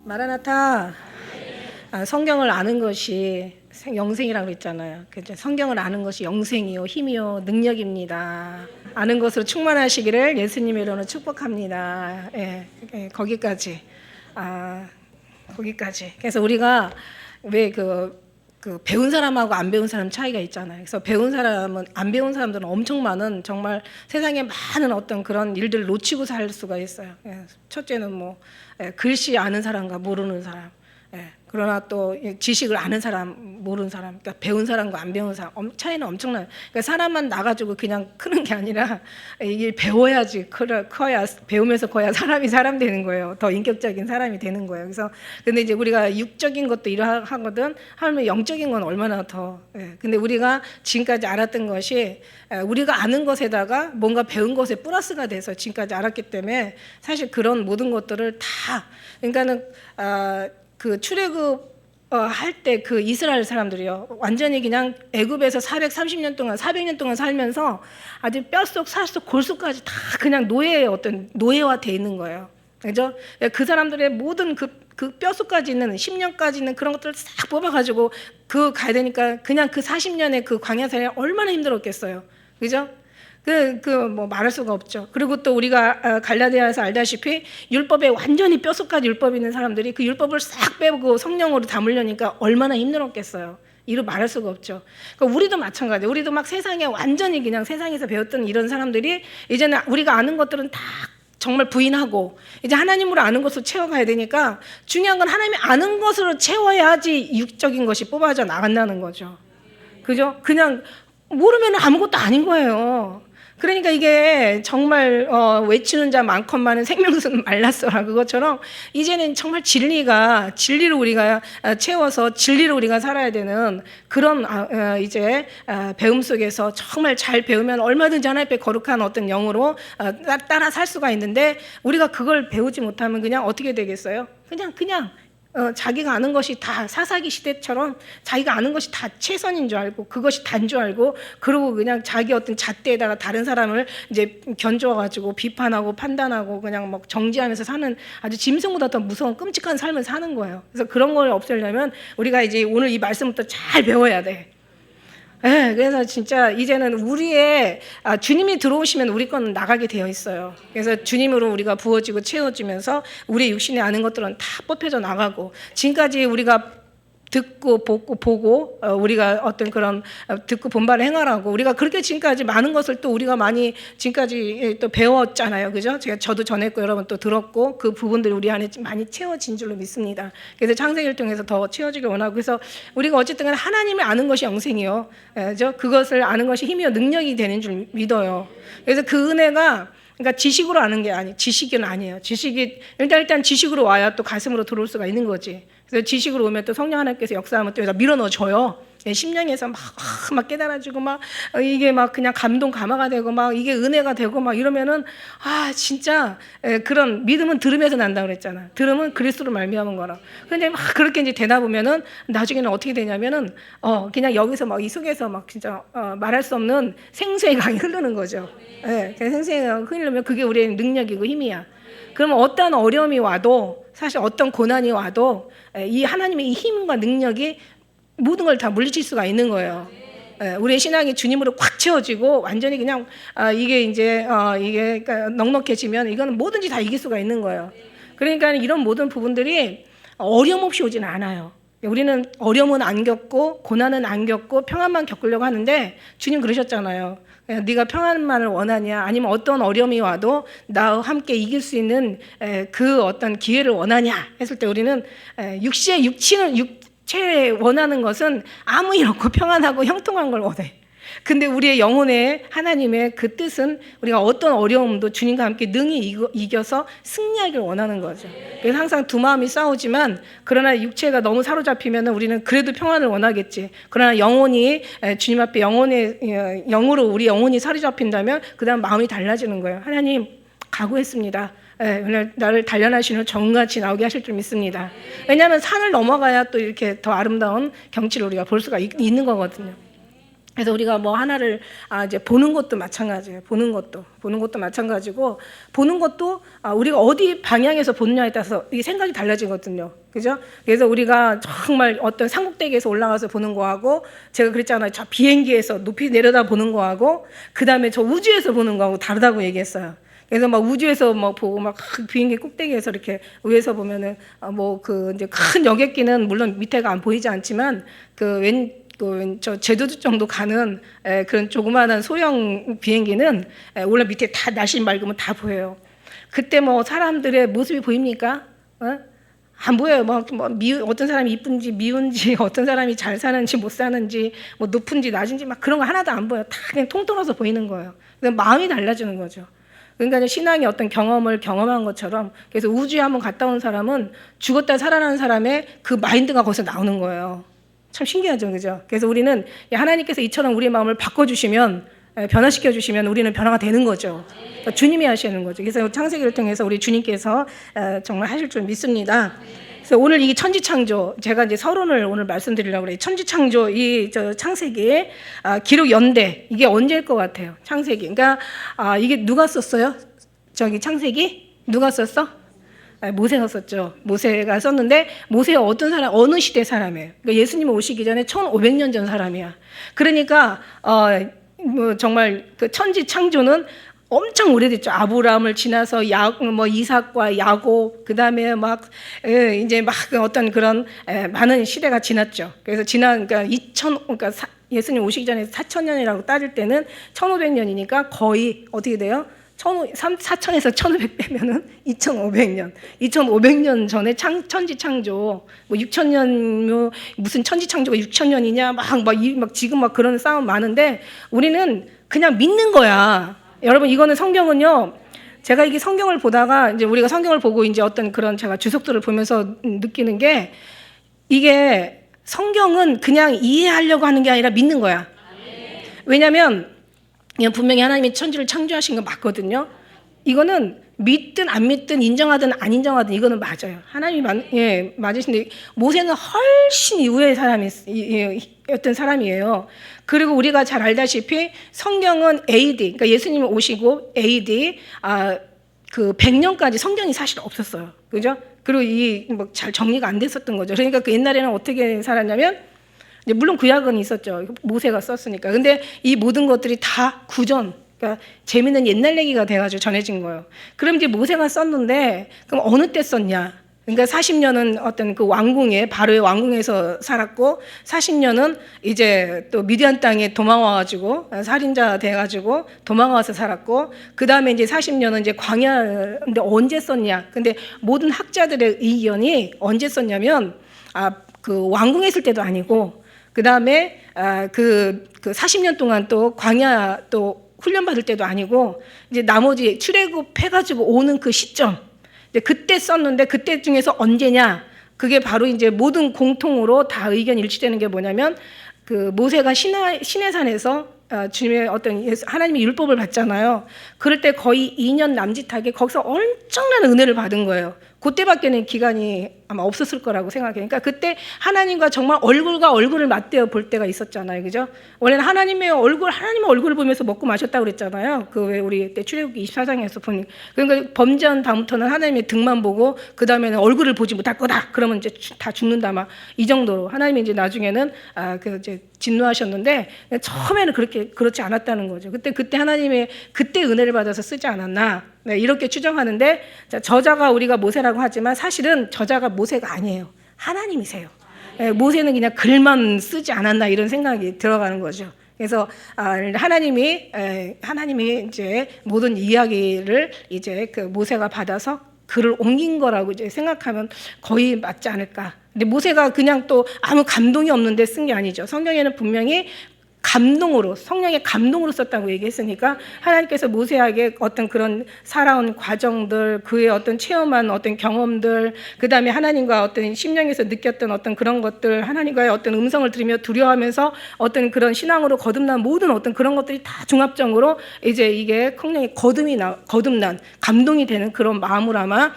마라나타. 성경을 아는 것이 영생이라고 했잖아요. 성경을 아는 것이 영생이요, 힘이요, 능력입니다. 아는 것으로 충만하시기를 예수님의 이름으로 축복합니다. 거기까지. 거기까지. 그래서 우리가 왜 그 배운 사람하고 안 배운 사람 차이가 있잖아요. 그래서 배운 사람은, 안 배운 사람들은 엄청 많은, 정말 세상에 많은 어떤 그런 일들을 놓치고 살 수가 있어요. 첫째는 글씨 아는 사람과 모르는 사람. 그러나 또 지식을 아는 사람, 모르는 사람, 그러니까 배운 사람과 안 배운 사람, 차이는 엄청나요. 그러니까 사람만 나가지고 그냥 크는 게 아니라 이게 배워야지, 커야, 배우면서 커야 사람이 사람 되는 거예요. 더 인격적인 사람이 되는 거예요. 그래서 근데 이제 우리가 육적인 것도 이러하거든, 하면 영적인 건 얼마나 더. 근데 우리가 지금까지 알았던 것이 우리가 아는 것에다가 뭔가 배운 것에 플러스가 돼서 지금까지 알았기 때문에 사실 그런 모든 것들을 다, 그러니까는 그 출애굽 할 때 그 이스라엘 사람들이요, 완전히 그냥 애굽에서 430년 동안 400년 동안 살면서 아주 뼛속 살속 골수까지 다 그냥 노예화돼 있는 거예요. 그죠? 그 사람들의 모든 그 뼛속까지 있는 10년까지 있는 그런 것들을 싹 뽑아가지고 가야 되니까 그냥 그 40년의 그 광야 생활이 얼마나 힘들었겠어요. 그죠? 말할 수가 없죠. 그리고 또 우리가 갈라디아에서 알다시피 율법에 완전히 뼛속까지 율법이 있는 사람들이 그 율법을 싹 빼고 성령으로 담으려니까 얼마나 힘들었겠어요. 이루 말할 수가 없죠. 그러니까 우리도 마찬가지예요. 우리도 막 세상에 완전히 그냥 세상에서 배웠던 이런 사람들이 이제는 우리가 아는 것들은 다 정말 부인하고 이제 하나님으로 아는 것으로 채워가야 되니까 중요한 건 하나님이 아는 것으로 채워야지 육적인 것이 뽑아져 나간다는 거죠. 그죠? 그냥 모르면 아무것도 아닌 거예요. 그러니까 이게 정말 외치는 자 많건만은 생명수는 말랐어라, 그것처럼 이제는 정말 진리를 우리가 채워서 진리를 우리가 살아야 되는 그런 이제 배움 속에서 정말 잘 배우면 얼마든지 하나님 앞에 거룩한 어떤 영으로 따라 살 수가 있는데, 우리가 그걸 배우지 못하면 그냥 어떻게 되겠어요? 그냥 자기가 아는 것이 다, 사사기 시대처럼 자기가 아는 것이 다 최선인 줄 알고 그것이 단 줄 알고, 그리고 그냥 자기 어떤 잣대에다가 다른 사람을 이제 견주어가지고 비판하고 판단하고 그냥 막 정지하면서 사는 아주 짐승보다 더 무서운 끔찍한 삶을 사는 거예요. 그래서 그런 걸 없애려면 우리가 이제 오늘 이 말씀부터 잘 배워야 돼. 그래서 진짜 이제는 우리의 주님이 들어오시면 우리 건 나가게 되어 있어요. 그래서 주님으로 우리가 부어지고 채워지면서 우리 육신에 아는 것들은 다 뽑혀져 나가고, 지금까지 우리가 듣고 보고 우리가 어떤 그런 듣고 본바를 행하라고 우리가 그렇게 지금까지 많은 것을 또 우리가 많이 지금까지 또 배웠잖아요. 그죠? 저도 전했고 여러분 또 들었고 그 부분들이 우리 안에 많이 채워진 줄로 믿습니다. 그래서 창세기를 통해서 더 채워지길 원하고, 그래서 우리가 어쨌든 하나님을 아는 것이 영생이요, 그것을 아는 것이 힘이요 능력이 되는 줄 믿어요. 그래서 그 은혜가, 그러니까 지식으로 아는 게 지식은 아니에요. 지식이 일단 지식으로 와야 또 가슴으로 들어올 수가 있는 거지. 그래서 지식으로 오면 또 성령 하나님께서 역사하면 또 여기다 밀어넣어줘요. 심령에서 막 깨달아지고 이게 막 그냥 감동 감화가 되고 이게 은혜가 되고 이러면은 진짜 그런 믿음은 들음에서 난다고 그랬잖아. 들음은 그리스도로 말미암은 거라. 근데 그렇게 이제 되다 보면은 나중에는 어떻게 되냐면은 그냥 여기서 이 속에서 진짜 말할 수 없는 생수의 강이 흐르는 거죠. 생수의 강이 흐르면 그게 우리의 능력이고 힘이야. 그러면 어떤 어려움이 와도, 사실 어떤 고난이 와도 이 하나님의 이 힘과 능력이 모든 걸 다 물리칠 수가 있는 거예요. 우리의 신앙이 주님으로 꽉 채워지고 완전히 그냥 이게 이제 이게 넉넉해지면 이거는 뭐든지 다 이길 수가 있는 거예요. 그러니까 이런 모든 부분들이 어려움 없이 오지는 않아요. 우리는 어려움은 안 겪고 고난은 안 겪고 평안만 겪으려고 하는데, 주님 그러셨잖아요. 네가 평안만을 원하냐, 아니면 어떤 어려움이 와도 나와 함께 이길 수 있는 그 어떤 기회를 원하냐 했을 때, 우리는 육체에 원하는 것은 아무 일 없고 평안하고 형통한 걸 원해. 근데 우리의 영혼의 하나님의 그 뜻은 우리가 어떤 어려움도 주님과 함께 능히 이겨서 승리하기를 원하는 거죠. 그래서 항상 두 마음이 싸우지만, 그러나 육체가 너무 사로잡히면 우리는 그래도 평안을 원하겠지. 그러나 영혼이 주님 앞에 영으로 우리 영혼이 사로잡힌다면 그 다음 마음이 달라지는 거예요. 하나님 각오했습니다. 오늘 나를 단련하시는 정같이 나오게 하실 줄 믿습니다. 왜냐하면 산을 넘어가야 또 이렇게 더 아름다운 경치를 우리가 볼 수가 있는 거거든요. 그래서 우리가 뭐 하나를 이제 보는 것도 마찬가지예요. 보는 것도 마찬가지고, 보는 것도 우리가 어디 방향에서 보느냐에 따라서 이 생각이 달라지거든요. 그죠? 그래서 우리가 정말 어떤 산꼭대기에서 올라가서 보는 거하고, 제가 그랬잖아요. 저 비행기에서 높이 내려다 보는 거하고, 그 다음에 저 우주에서 보는 거하고 다르다고 얘기했어요. 그래서 막 우주에서 막 보고 막 비행기 꼭대기에서 이렇게 위에서 보면은 뭐 그 이제 큰 여객기는 물론 밑에가 안 보이지 않지만 저 제주도 정도 가는 그런 조그마한 소형 비행기는 원래 밑에 다 날씨 맑으면 다 보여요. 그때 뭐 사람들의 모습이 보입니까? 안 보여요. 어떤 사람이 이쁜지 미운지, 어떤 사람이 잘 사는지 못 사는지, 뭐 높은지 낮은지 막 그런 거 하나도 안 보여요. 다 그냥 통틀어서 보이는 거예요. 마음이 달라지는 거죠. 그러니까 신앙의 어떤 경험을 경험한 것처럼, 그래서 우주에 한번 갔다 온 사람은 죽었다 살아난 사람의 그 마인드가 거기서 나오는 거예요. 참 신기하죠, 그죠? 그래서 우리는 하나님께서 이처럼 우리의 마음을 바꿔주시면, 변화시켜 주시면 우리는 변화가 되는 거죠. 그러니까 주님이 하시는 거죠. 그래서 창세기를 통해서 우리 주님께서 정말 하실 줄 믿습니다. 그래서 오늘 이 천지창조, 제가 이제 서론을 오늘 말씀드리려고 그래요. 천지창조 저 창세기 기록 연대, 이게 언제일 것 같아요? 창세기. 그러니까 이게 누가 썼어요? 저기 창세기 누가 썼어? 모세가 썼죠. 모세가 썼는데, 모세가 어떤 사람, 어느 시대 사람이에요? 그러니까 예수님 오시기 전에 1500년 전 사람이야. 그러니까 뭐 정말 그 천지 창조는 엄청 오래됐죠. 아브라함을 지나서 이삭과 야곱, 그 다음에 이제 어떤 그런 많은 시대가 지났죠. 그래서 그러니까 예수님 오시기 전에 4000년이라고 따질 때는 1500년이니까 거의 어떻게 돼요? 4000에서 1500 빼면은 2500년. 2500년 전에 천지 창조, 뭐 6000년, 무슨 천지 창조가 6000년이냐, 지금 그런 싸움 많은데, 우리는 그냥 믿는 거야. 여러분, 이거는 성경은요, 제가 이게 성경을 보다가, 이제 우리가 성경을 보고 이제 어떤 그런 제가 주석들을 보면서 느끼는 게, 이게 성경은 그냥 이해하려고 하는 게 아니라 믿는 거야. 왜냐면, 분명히 하나님이 천지를 창조하신 건 맞거든요. 이거는 믿든 안 믿든 인정하든 안 인정하든 이거는 맞아요. 하나님이 맞으신데, 모세는 훨씬 이후의 어떤 사람이에요. 그리고 우리가 잘 알다시피 성경은 AD, 그러니까 예수님이 오시고 AD 그 100년까지 성경이 사실 없었어요. 그죠? 그리고 잘 정리가 안 됐었던 거죠. 그러니까 그 옛날에는 어떻게 살았냐면, 물론 구약은 있었죠. 모세가 썼으니까. 근데 이 모든 것들이 다 구전, 그러니까 재미있는 옛날 얘기가 돼가지고 전해진 거예요. 그럼 이제 모세가 썼는데, 그럼 어느 때 썼냐? 그러니까 40년은 어떤 그 왕궁에, 바로의 왕궁에서 살았고, 40년은 이제 또 미디안 땅에 도망와가지고, 살인자 돼가지고 도망와서 살았고, 그 다음에 이제 40년은 이제 광야인데 언제 썼냐? 근데 모든 학자들의 의견이 언제 썼냐면, 그 왕궁에 있을 때도 아니고, 그 다음에 그 40년 동안 또 광야 또 훈련받을 때도 아니고, 이제 나머지 출애굽해가지고 오는 그 시점, 이제 그때 썼는데, 그때 중에서 언제냐? 그게 바로 이제 모든 공통으로 다 의견 일치되는 게 뭐냐면, 그 모세가 시내산에서 주님의 어떤 하나님의 율법을 받잖아요. 그럴 때 거의 2년 남짓하게 거기서 엄청난 은혜를 받은 거예요. 그때밖에는 기간이 아마 없었을 거라고 생각해요. 그러니까 그때 하나님과 정말 얼굴과 얼굴을 맞대어 볼 때가 있었잖아요. 그죠? 원래는 하나님의 얼굴을 보면서 먹고 마셨다고 그랬잖아요. 그 왜 우리 때 출애굽기 24장에서 보니. 그러니까 범죄한 다음부터는 하나님의 등만 보고, 그 다음에는 얼굴을 보지 못할 거다. 그러면 이제 다 죽는다. 막 이 정도로. 하나님이 이제 나중에는 이제 진노하셨는데, 처음에는 그렇지 않았다는 거죠. 그때 하나님의 그때 은혜를 받아서 쓰지 않았나. 네, 이렇게 추정하는데, 저자가 우리가 모세라고 하지만 사실은 저자가 모세가 아니에요. 하나님이세요. 네, 모세는 그냥 글만 쓰지 않았나 이런 생각이 들어가는 거죠. 그래서 하나님이 이제 모든 이야기를 이제 그 모세가 받아서 글을 옮긴 거라고 이제 생각하면 거의 맞지 않을까. 근데 모세가 그냥 또 아무 감동이 없는데 쓴 게 아니죠. 성경에는 분명히 성령의 감동으로 썼다고 얘기했으니까, 하나님께서 모세에게 어떤 그런 살아온 과정들, 그의 어떤 체험한 어떤 경험들, 그 다음에 하나님과 어떤 심령에서 느꼈던 어떤 그런 것들, 하나님과의 어떤 음성을 들으며 두려워하면서 어떤 그런 신앙으로 거듭난 모든 어떤 그런 것들이 다 종합적으로 이제 이게 성령의 거듭난 감동이 되는 그런 마음으로 아마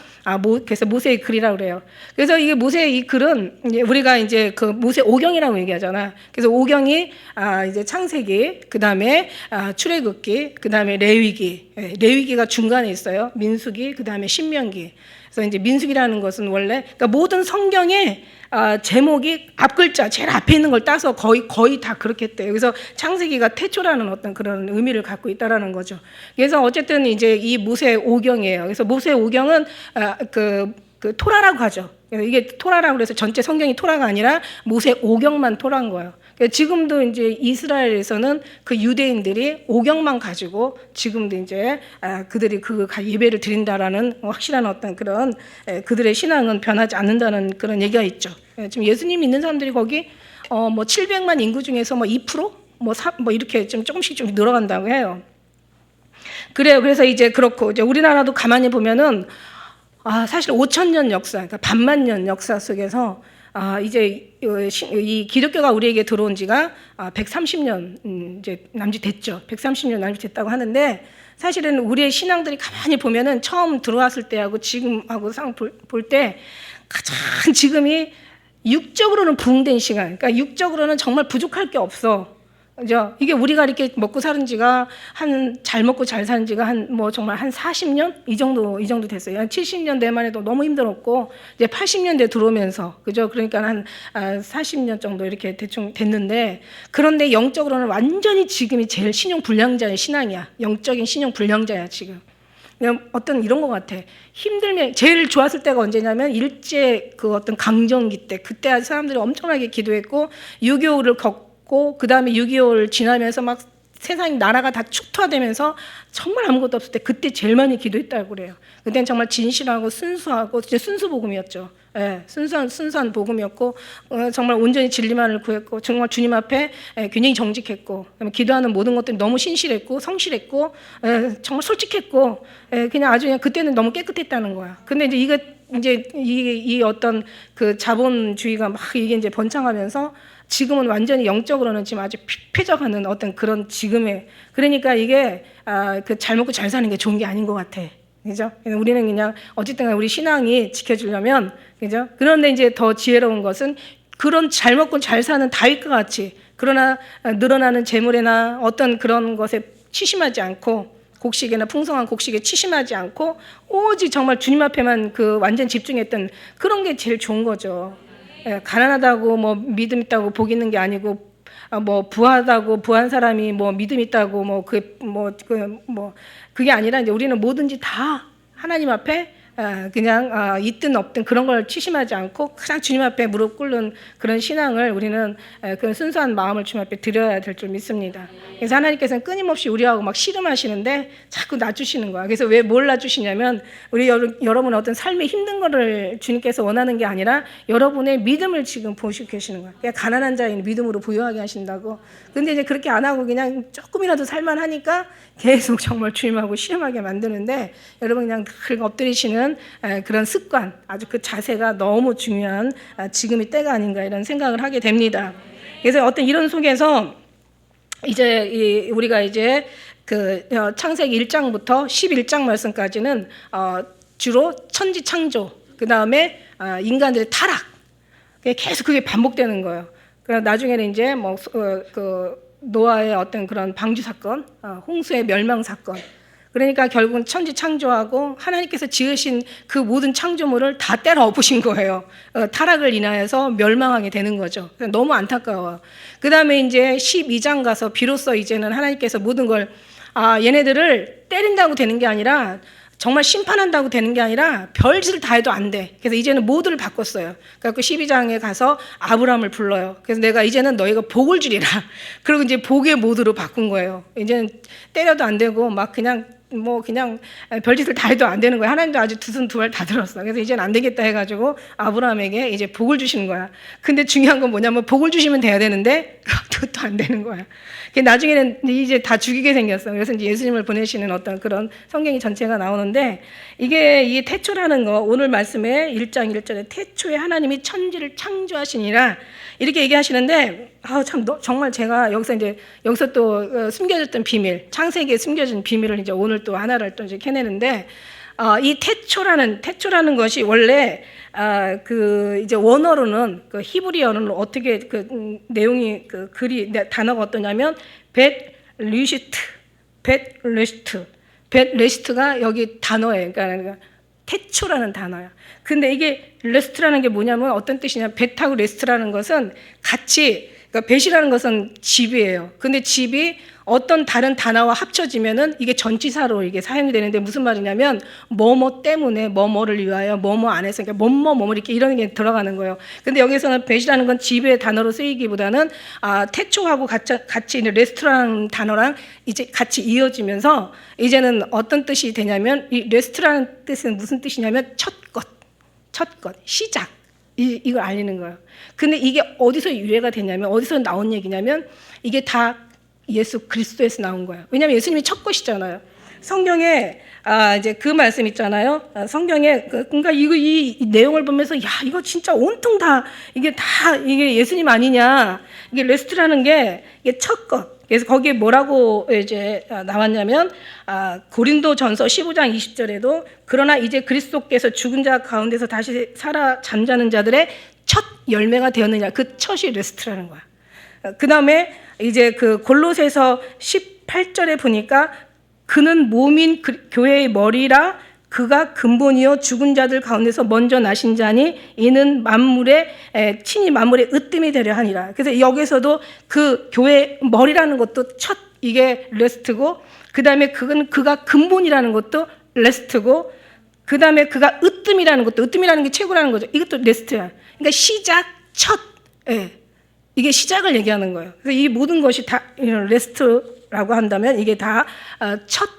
그래서 모세의 글이라고 그래요. 그래서 이게 모세의 이 글은 우리가 이제 그 모세 오경이라고 얘기하잖아. 그래서 오경이 이제 이제 창세기, 그 다음에 출애굽기, 그 다음에 레위기. 레위기가 중간에 있어요. 민수기, 그 다음에 신명기. 그래서 이제 민수기라는 것은 원래 그러니까 모든 성경의 제목이 앞 글자 제일 앞에 있는 걸 따서 거의 다 그렇게 했대요. 그래서 창세기가 태초라는 어떤 그런 의미를 갖고 있다라는 거죠. 그래서 어쨌든 이제 이 모세 오경이에요. 그래서 모세 오경은 그 토라라고 하죠. 이게 토라라고 그래서 전체 성경이 토라가 아니라 모세 오경만 토라인 거예요. 지금도 이제 이스라엘에서는 그 유대인들이 오경만 가지고 지금도 이제 그들이 그 예배를 드린다라는 확실한 어떤 그런 그들의 신앙은 변하지 않는다는 그런 얘기가 있죠. 지금 예수님 믿는 사람들이 거기 뭐 700만 인구 중에서 뭐 2%? 뭐 이렇게 좀 조금씩 좀 늘어간다고 해요. 그래요. 그래서 이제 그렇고 이제 우리나라도 가만히 보면은 사실 5,000년 역사, 그러니까 반만년 역사 속에서 이제 이 기독교가 우리에게 들어온 지가 130년 이제 남짓 됐죠. 130년 남짓 됐다고 하는데 사실은 우리의 신앙들이 가만히 보면은 처음 들어왔을 때하고 지금하고 볼 때 가장 지금이 육적으로는 부흥된 시간, 그러니까 육적으로는 정말 부족할 게 없어. 그죠? 이게 우리가 이렇게 먹고 사는 지가 잘 먹고 잘 사는 지가 뭐 정말 한 40년? 이 정도 됐어요. 한 70년대만 해도 너무 힘들었고, 이제 80년대 들어오면서, 그죠? 그러니까 한 40년 정도 이렇게 대충 됐는데, 그런데 영적으로는 완전히 지금이 제일 신용불량자의 신앙이야. 영적인 신용불량자야, 지금. 그냥 어떤 이런 것 같아. 힘들면, 제일 좋았을 때가 언제냐면, 일제 그 어떤 강점기 때, 그때 사람들이 엄청나게 기도했고, 6.25를 그 다음에 6.25를 지나면서 막 세상이 나라가 다 축토화되면서 정말 아무것도 없을 때 그때 제일 많이 기도했다고 그래요. 그때는 정말 진실하고 순수하고 진짜 순수 복음이었죠. 예, 순수한 복음이었고 정말 온전히 진리만을 구했고 정말 주님 앞에 굉장히 정직했고 기도하는 모든 것들이 너무 신실했고 성실했고 정말 솔직했고 그냥 아주 그냥 그때는 너무 깨끗했다는 거야. 근데 이제 이 어떤 그 자본주의가 막 이게 이제 번창하면서 지금은 완전히 영적으로는 지금 아주 피폐져가는 어떤 그런 지금의 그러니까 이게 그 잘 먹고 잘 사는 게 좋은 게 아닌 것 같아. 그죠? 우리는 그냥 어쨌든 우리 신앙이 지켜지려면 그죠? 그런데 이제 더 지혜로운 것은 그런 잘 먹고 잘 사는 다윗과 같이 그러나 늘어나는 재물에나 어떤 그런 것에 치심하지 않고 곡식이나 풍성한 곡식에 치심하지 않고 오직 정말 주님 앞에만 그 완전 집중했던 그런 게 제일 좋은 거죠. 가난하다고 뭐 믿음 있다고 복 있는 게 아니고 뭐 부하다고 부한 사람이 뭐 믿음 있다고 그게 아니라 이제 우리는 뭐든지 다 하나님 앞에 그냥 있든 없든 그런 걸 치심하지 않고 그냥 주님 앞에 무릎 꿇는 그런 신앙을 우리는 그런 순수한 마음을 주님 앞에 드려야 될 줄 믿습니다. 그래서 하나님께서는 끊임없이 우리하고 막 씨름하시는데 자꾸 놔주시는 거야. 그래서 왜 뭘 놔주시냐면 우리 여러분의 어떤 삶의 힘든 거를 주님께서 원하는 게 아니라 여러분의 믿음을 지금 보시고 계시는 거야. 그냥 가난한 자인 믿음으로 부유하게 하신다고. 근데 이제 그렇게 안 하고 그냥 조금이라도 살만하니까 계속 정말 주님하고 씨름하게 만드는데 여러분 그냥 늘 엎드리시는 그런 습관, 아주 그 자세가 너무 중요한 지금의 때가 아닌가 이런 생각을 하게 됩니다. 그래서 어떤 이런 속에서 이제 우리가 이제 그 창세기 1장부터 11장 말씀까지는 주로 천지 창조, 그 다음에 인간들의 타락, 계속 그게 반복되는 거예요. 그래서 나중에는 이제 뭐 그 노아의 어떤 그런 방주 사건, 홍수의 멸망 사건. 그러니까 결국은 천지 창조하고 하나님께서 지으신 그 모든 창조물을 다 때려 엎으신 거예요. 타락을 인하여서 멸망하게 되는 거죠. 너무 안타까워요. 그 다음에 이제 12장 가서 비로소 이제는 하나님께서 모든 걸 얘네들을 때린다고 되는 게 아니라 정말 심판한다고 되는 게 아니라 별짓을 다 해도 안 돼. 그래서 이제는 모두를 바꿨어요. 그래서 12장에 가서 아브라함을 불러요. 그래서 내가 이제는 너희가 복을 주리라. 그리고 이제 복의 모드로 바꾼 거예요. 이제는 때려도 안 되고 막 그냥 별짓을 다 해도 안 되는 거야. 하나님도 아주 두 손 두 발 다 들었어. 그래서 이제는 안 되겠다 해가지고 아브라함에게 이제 복을 주시는 거야. 근데 중요한 건 뭐냐면 복을 주시면 돼야 되는데 그것도 안 되는 거야. 나중에는 이제 다 죽이게 생겼어. 그래서 이제 예수님을 보내시는 어떤 그런 성경이 전체가 나오는데 이 태초라는 거 오늘 말씀에 1장 1절에 태초에 하나님이 천지를 창조하시니라 이렇게 얘기하시는데 정말 제가 여기서 또 숨겨졌던 비밀, 창세기에 숨겨진 비밀을 이제 오늘 또 하나를 또 이제 캐내는데 이 태초라는 것이 원래 그 이제 원어로는 그 히브리어는 어떻게 그 내용이 그 글이 단어가 어떠냐면 벳레시트가 여기 단어예요. 그러니까 태초라는 단어야. 근데 이게 레스트라는 게 뭐냐면 어떤 뜻이냐? 벳하고 레스트라는 것은 같이, 그러니까 벳이라는 것은 집이에요. 근데 집이 어떤 다른 단어와 합쳐지면은 이게 전치사로 이게 사용이 되는데 무슨 말이냐면 뭐뭐 때문에 뭐뭐를 위하여 뭐뭐 안에서, 그러니까 뭐뭐 이렇게 이런 게 들어가는 거예요. 근데 여기서는 벳이라는 건 집의 단어로 쓰이기보다는 태초하고 같이 레스트라는 단어랑 이제 같이 이어지면서 이제는 어떤 뜻이 되냐면 이 레스트라는 뜻은 무슨 뜻이냐면 첫 것, 시작. 이걸 알리는 거예요. 근데 이게 어디서 유래가 되냐면, 어디서 나온 얘기냐면 이게 다 예수 그리스도에서 나온 거예요. 왜냐하면 예수님이 첫 것이잖아요. 성경에 이제 그 말씀 있잖아요. 성경에 그러니까 이 내용을 보면서 야, 이거 진짜 온통 다 이게 예수님 아니냐? 이게 레스트라는 게 이게 첫 것. 그래서 거기에 뭐라고 이제 나왔냐면 고린도전서 15장 20절에도 그러나 이제 그리스도께서 죽은 자 가운데서 다시 살아 잠자는 자들의 첫 열매가 되었느냐. 그 첫이 레스트라는 거야. 그다음에 이제 그 골로새서 18절에 보니까 그는 몸인 교회의 머리라 그가 근본이요 죽은 자들 가운데서 먼저 나신 자니 이는 친히 만물의 으뜸이 되려 하니라. 그래서 여기서도 그 교회 머리라는 것도 첫 이게 레스트고, 그다음에 그가 근본이라는 것도 레스트고, 그다음에 그가 으뜸이라는 것도, 으뜸이라는 게 최고라는 거죠. 이것도 레스트야. 그러니까 시작, 첫. 이게 시작을 얘기하는 거예요. 그래서 이 모든 것이 다 레스트라고 한다면 이게 다 첫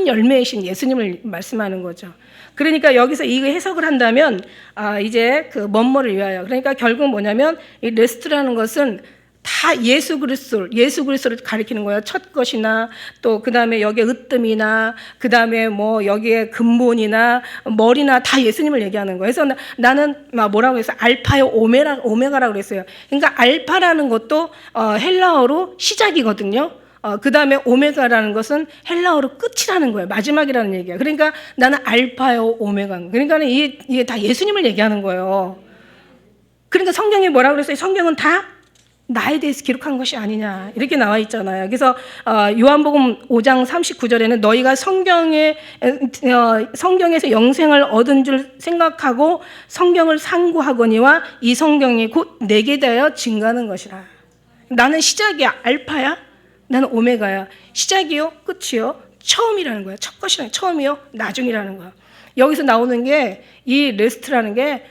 열매이신 예수님을 말씀하는 거죠. 그러니까 여기서 이거 해석을 한다면 이제 그 뭐뭐를 위하여, 그러니까 결국 뭐냐면 이 레스트라는 것은 다 예수 그리스도를 가리키는 거예요. 첫 것이나 또 그다음에 여기에 으뜸이나 그다음에 뭐 여기에 근본이나 머리나 다 예수님을 얘기하는 거예요. 그래서 나는 뭐라고 해서 알파요 오메가라고 그랬어요. 그러니까 알파라는 것도 헬라어로 시작이거든요. 그 다음에 오메가라는 것은 헬라어로 끝이라는 거예요. 마지막이라는 얘기야. 그러니까 나는 알파요 오메가. 그러니까 이게 다 예수님을 얘기하는 거예요. 그러니까 성경이 뭐라고 그랬어요? 성경은 다 나에 대해서 기록한 것이 아니냐 이렇게 나와 있잖아요. 그래서 요한복음 5장 39절에는 너희가 성경에서 영생을 얻은 줄 생각하고 성경을 상고하거니와 이 성경이 곧 내게 대하여 증거하는 것이라. 나는 시작이야. 알파야. 나는 오메가야. 시작이요, 끝이요, 처음이라는 거야. 첫 것이라는 처음이요, 나중이라는 거야. 여기서 나오는 게 이 레스트라는 게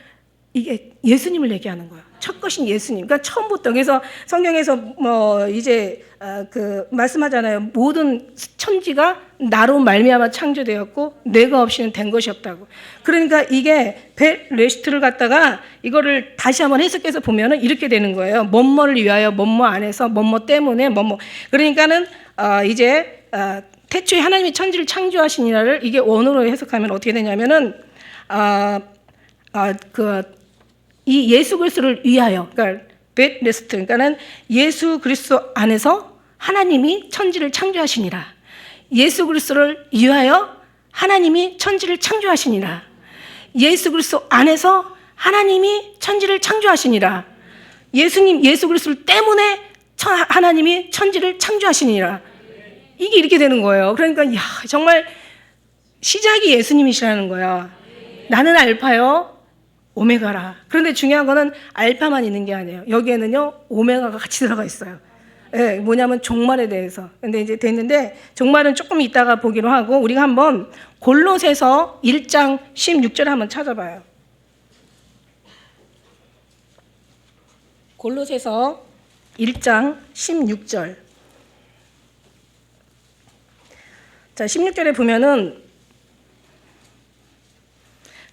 이게 예수님을 얘기하는 거야. 첫 것인 예수님. 그러니까 처음부터. 그래서 성경에서 뭐 이제 그 말씀하잖아요. 모든 천지가 나로 말미암아 창조되었고 내가 없이는 된 것이 없다고. 그러니까 이게 벳레시트를 갖다가 이거를 다시 한번 해석해서 보면은 이렇게 되는 거예요. 뭐뭐를 위하여, 뭐뭐 안에서, 뭐뭐 때문에, 뭐뭐. 그러니까는 이제 태초에 하나님이 천지를 창조하시니라를 이게 원어로 해석하면 어떻게 되냐면은 이 예수 그리스도를 위하여, 그러니까 벳레스트, 그러니까는 예수 그리스도 안에서 하나님이 천지를 창조하시니라. 예수 그리스도를 위하여 하나님이 천지를 창조하시니라. 예수 그리스도 안에서 하나님이 천지를 창조하시니라. 예수 그리스도 때문에 하나님이 천지를 창조하시니라. 이게 이렇게 되는 거예요. 그러니까 야, 정말 시작이 예수님이시라는 거야. 나는 알파요 오메가라. 그런데 중요한 거는 알파만 있는 게 아니에요. 여기에는요 오메가가 같이 들어가 있어요. 예, 뭐냐면 종말에 대해서. 근데 이제 됐는데 종말은 조금 이따가 보기로 하고 우리가 한번 골로새서 1장 16절 한번 찾아봐요. 골로새서 1장 16절. 자, 16절에 보면은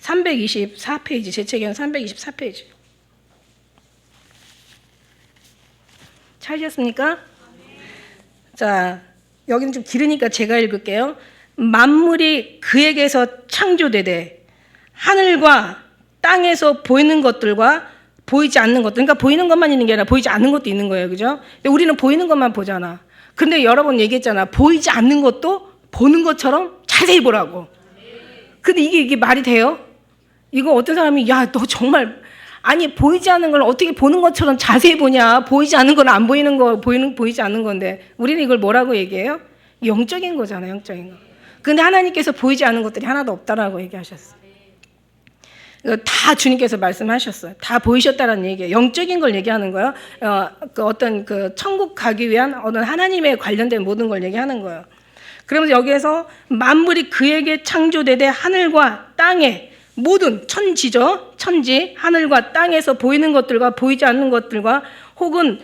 324페이지, 제 책에는 324페이지. 찾으셨습니까? 자, 여기는 좀 길으니까 제가 읽을게요. 만물이 그에게서 창조되되 하늘과 땅에서 보이는 것들과 보이지 않는 것들, 그러니까 보이는 것만 있는 게 아니라 보이지 않는 것도 있는 거예요. 그죠? 우리는 보이는 것만 보잖아. 근데 여러 번 얘기했잖아. 보이지 않는 것도 보는 것처럼 자세히 보라고. 근데 이게 말이 돼요? 이거 어떤 사람이 야, 너 정말 아니 보이지 않는 걸 어떻게 보는 것처럼 자세히 보냐? 보이지 않는 건 안 보이는 거 보이지 않는 건데 우리는 이걸 뭐라고 얘기해요? 영적인 거잖아요, 영적인 거. 근데 하나님께서 보이지 않는 것들이 하나도 없다라고 얘기하셨어요. 다 주님께서 말씀하셨어요. 다 보이셨다는 얘기예요. 영적인 걸 얘기하는 거예요. 어떤 그 천국 가기 위한 어떤 하나님에 관련된 모든 걸 얘기하는 거예요. 그러면서 여기에서 만물이 그에게 창조되되 하늘과 땅에 모든 천지죠. 천지, 하늘과 땅에서 보이는 것들과 보이지 않는 것들과 혹은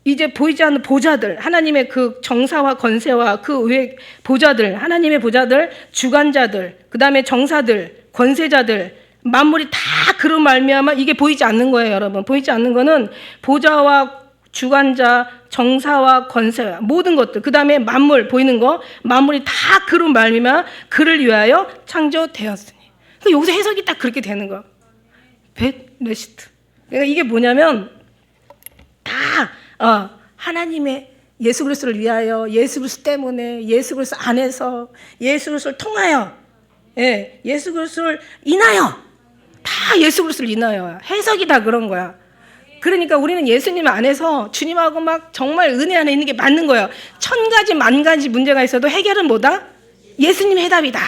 이제 보이지 않는 보좌들, 하나님의 그 정사와 권세와 그 외 보좌들, 하나님의 보좌들, 주관자들, 그 다음에 정사들, 권세자들, 만물이 다 그로 말미암아 이게 보이지 않는 거예요, 여러분. 보이지 않는 거는 보좌와 주관자, 정사와 권세, 모든 것들, 그 다음에 만물 보이는 거, 만물이 다 그로 말미암아 그를 위하여 창조되었으니. 여기서 해석이 딱 그렇게 되는 거예요. 벳레시트. 그러니까 이게 뭐냐면 다 하나님의 예수 그리스도를 위하여, 예수 그리스도 때문에, 예수 그리스도 안에서, 예수 그리스도를 통하여, 예수 그리스도를 인하여, 다 예수 그리스도를 인하여. 해석이 다 그런 거야. 그러니까 우리는 예수님 안에서 주님하고 막 정말 은혜 안에 있는 게 맞는 거예요. 1000가지 만 가지 문제가 있어도 해결은 뭐다? 예수님의 해답이다.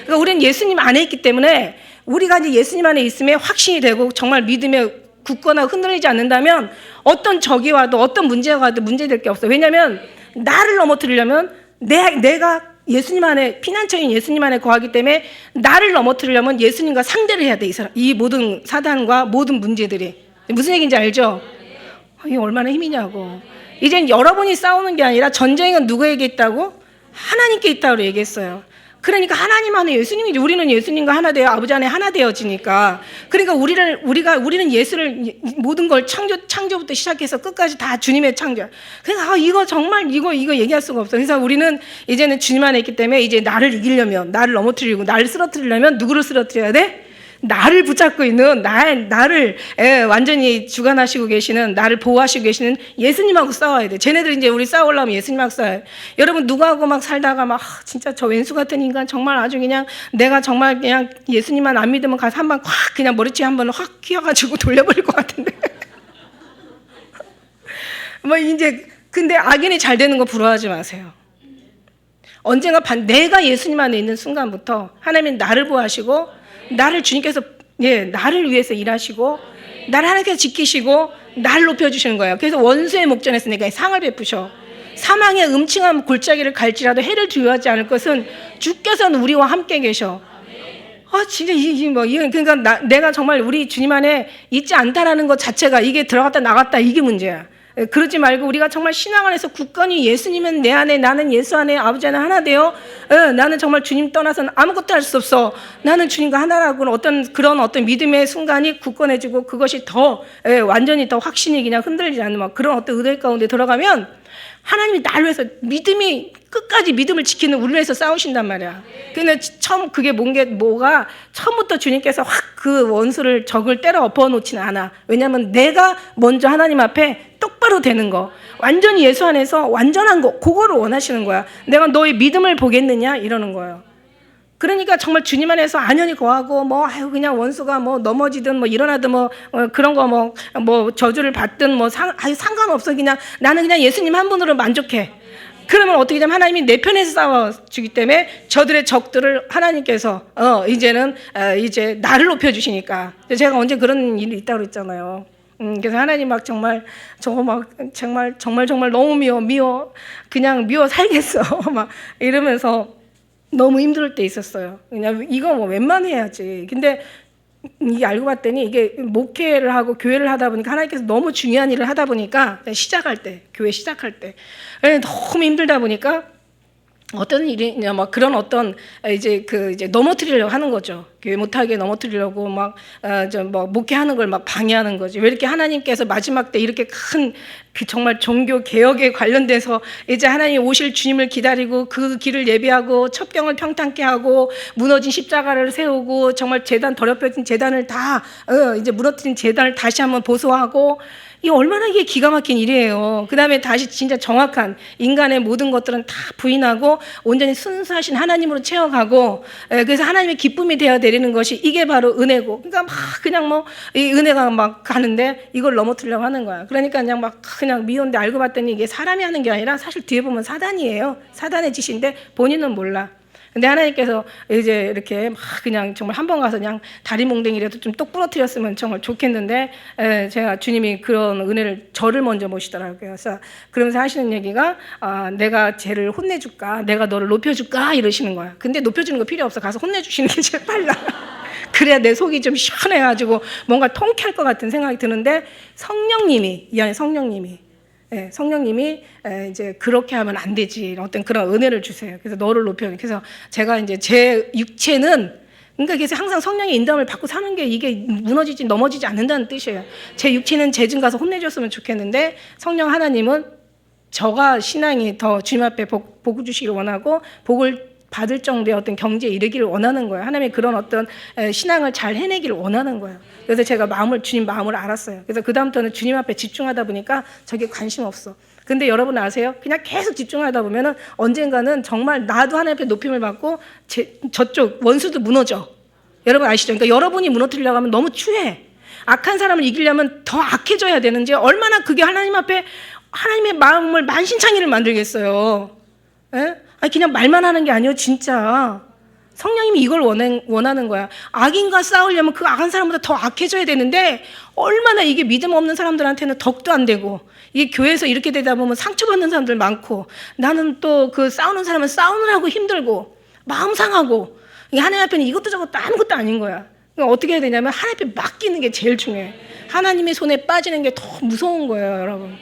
그러니까 우리는 예수님 안에 있기 때문에 우리가 이제 예수님 안에 있음에 확신이 되고 정말 믿음에 굳거나 흔들리지 않는다면 어떤 적이 와도 어떤 문제가 와도 문제될 게 없어요. 왜냐하면 나를 넘어뜨리려면 내가 예수님 안에 피난처인 예수님 안에 거하기 때문에 나를 넘어뜨리려면 예수님과 상대를 해야 돼. 이 모든 사단과 모든 문제들이. 무슨 얘기인지 알죠? 이게 얼마나 힘이냐고. 이젠 여러분이 싸우는 게 아니라 전쟁은 누구에게 있다고? 하나님께 있다고 얘기했어요. 그러니까 하나님 안에 예수님이지. 우리는 예수님과 하나 되어 아버지 안에 하나 되어지니까. 그러니까 우리는 예수를 모든 걸 창조부터 시작해서 끝까지 다 주님의 창조. 그러니까 이거 정말 이거 얘기할 수가 없어. 그래서 우리는 이제는 주님 안에 있기 때문에 이제 나를 이기려면, 나를 넘어뜨리고 나를 쓰러뜨리려면 누구를 쓰러뜨려야 돼? 나를 붙잡고 있는 나를 완전히 주관하시고 계시는, 나를 보호하시고 계시는 예수님하고 싸워야 돼. 쟤네들 이제 우리 싸우려면 예수님하고 싸워야 돼. 여러분 누구하고 막 살다가 막 진짜 저 왼수 같은 인간 정말 아주 그냥 내가 정말 그냥 예수님만 안 믿으면 가서 한번 확 그냥 머리채 한번 확 휘어가지고 돌려버릴 것 같은데. 뭐 이제 근데 악인이 잘 되는 거 부러워하지 마세요. 언젠가 내가 예수님 안에 있는 순간부터 하나님은 나를 보호하시고 나를 주님께서 나를 위해서 일하시고 나를 하나님께서 지키시고 나를 높여주시는 거예요. 그래서 원수의 목전에서 내가 상을 베푸셔. 사망의 음침한 골짜기를 갈지라도 해를 두려워하지 않을 것은 주께서는 우리와 함께 계셔. 진짜 그러니까 내가 정말 우리 주님 안에 있지 않다라는 것 자체가 이게 들어갔다 나갔다 이게 문제야. 그러지 말고 우리가 정말 신앙 안에서 굳건히 예수님은 내 안에, 나는 예수 안에, 아버지 안에 하나 되어 나는 정말 주님 떠나서는 아무것도 할 수 없어. 나는 주님과 하나라고 그런 어떤 믿음의 순간이 굳건해지고 그것이 더 완전히 더 확신이 그냥 흔들리지 않는 막 그런 어떤 의뢰 가운데 들어가면 하나님이 나를 위해서 믿음이 끝까지 믿음을 지키는 우리를 위해서 싸우신단 말이야. 근데 처음 그게 뭐가 처음부터 주님께서 확 그 원수를 적을 때려 엎어놓지는 않아. 왜냐하면 내가 먼저 하나님 앞에 똑바로 되는 거, 완전히 예수 안에서 완전한 거, 그거를 원하시는 거야. 내가 너의 믿음을 보겠느냐 이러는 거예요. 그러니까 정말 주님 안에서 안연히 거하고 그냥 원수가 넘어지든 일어나든 그런 거 저주를 받든 상관없어. 그냥 나는 그냥 예수님 한 분으로 만족해. 그러면 어떻게 되면 하나님이 내 편에서 싸워주기 때문에 저들의 적들을 하나님께서 이제는 이제 나를 높여주시니까. 제가 언제 그런 일이 있다고 그랬잖아요. 그래서 하나님 막 정말 너무 미워 그냥 미워 살겠어 막 이러면서 너무 힘들 때 있었어요. 그냥 이거 웬만해야지. 근데 이게 알고 봤더니 이게 목회를 하고 교회를 하다 보니까 하나님께서 너무 중요한 일을 하다 보니까 교회 시작할 때 너무 힘들다 보니까 어떤 일이냐 그런 어떤 이제 넘어뜨리려고 하는 거죠. 교회 못하게 넘어뜨리려고 막 목회하는 걸 막 방해하는 거지. 왜 이렇게 하나님께서 마지막 때 이렇게 큰 그 정말 종교 개혁에 관련돼서 이제 하나님 오실 주님을 기다리고 그 길을 예비하고 첩경을 평탄케 하고 무너진 십자가를 세우고 정말 재단 더럽혀진 재단을 다 이제 무너뜨린 재단을 다시 한번 보수하고, 이 얼마나 이게 기가 막힌 일이에요. 그 다음에 다시 진짜 정확한 인간의 모든 것들은 다 부인하고 온전히 순수하신 하나님으로 채워가고, 그래서 하나님의 기쁨이 되어 내리는 것이 이게 바로 은혜고, 그러니까 막 그냥 뭐 이 은혜가 막 가는데 이걸 넘어뜨리려고 하는 거야. 그러니까 그냥 막 그냥 미운데 알고 봤더니 이게 사람이 하는 게 아니라 사실 뒤에 보면 사단이에요. 사단의 짓인데 본인은 몰라. 근데 하나님께서 이제 이렇게 막 그냥 정말 한 번 가서 그냥 다리 몽댕이라도 좀 똑 부러뜨렸으면 정말 좋겠는데, 제가 주님이 그런 은혜를 저를 먼저 모시더라고요. 그래서 그러면서 하시는 얘기가 내가 쟤를 혼내줄까? 내가 너를 높여줄까? 이러시는 거야. 근데 높여주는 거 필요 없어. 가서 혼내주시는 게 제일 빨라. 그래야 내 속이 좀 시원해가지고 뭔가 통쾌할 것 같은 생각이 드는데, 성령님이 이 안에 성령님이 이제 그렇게 하면 안 되지, 어떤 그런 은혜를 주세요. 그래서 너를 높여. 그래서 제가 이제 제 육체는, 그러니까 그래서 항상 성령의 인도함을 받고 사는 게 이게 무너지지 넘어지지 않는다는 뜻이에요. 제 육체는 쟤 좀 가서 혼내줬으면 좋겠는데, 성령 하나님은 저가 신앙이 더 주님 앞에 복을 주시기를 원하고 복을 받을 정도의 어떤 경지에 이르기를 원하는 거예요. 하나님의 그런 어떤 신앙을 잘 해내기를 원하는 거예요. 그래서 제가 주님 마음을 알았어요. 그래서 그 다음부터는 주님 앞에 집중하다 보니까 저게 관심 없어. 근데 여러분 아세요? 그냥 계속 집중하다 보면은 언젠가는 정말 나도 하나님 앞에 높임을 받고 저쪽 원수도 무너져. 여러분 아시죠? 그러니까 여러분이 무너뜨리려고 하면 너무 추해. 악한 사람을 이기려면 더 악해져야 되는지, 얼마나 그게 하나님 앞에 하나님의 마음을 만신창이를 만들겠어요. 예? 아니 그냥 말만 하는 게 아니에요. 진짜 성령님이 이걸 원하는 거야. 악인과 싸우려면 그 악한 사람보다 더 악해져야 되는데, 얼마나 이게 믿음 없는 사람들한테는 덕도 안 되고, 이게 교회에서 이렇게 되다 보면 상처받는 사람들 많고, 나는 또 그 싸우는 사람은 싸우느라고 힘들고 마음 상하고, 하나님 앞에는 이것도 저것도 아무것도 아닌 거야. 그러니까 어떻게 해야 되냐면 하나님 앞에 맡기는 게 제일 중요해. 하나님의 손에 빠지는 게 더 무서운 거예요, 여러분.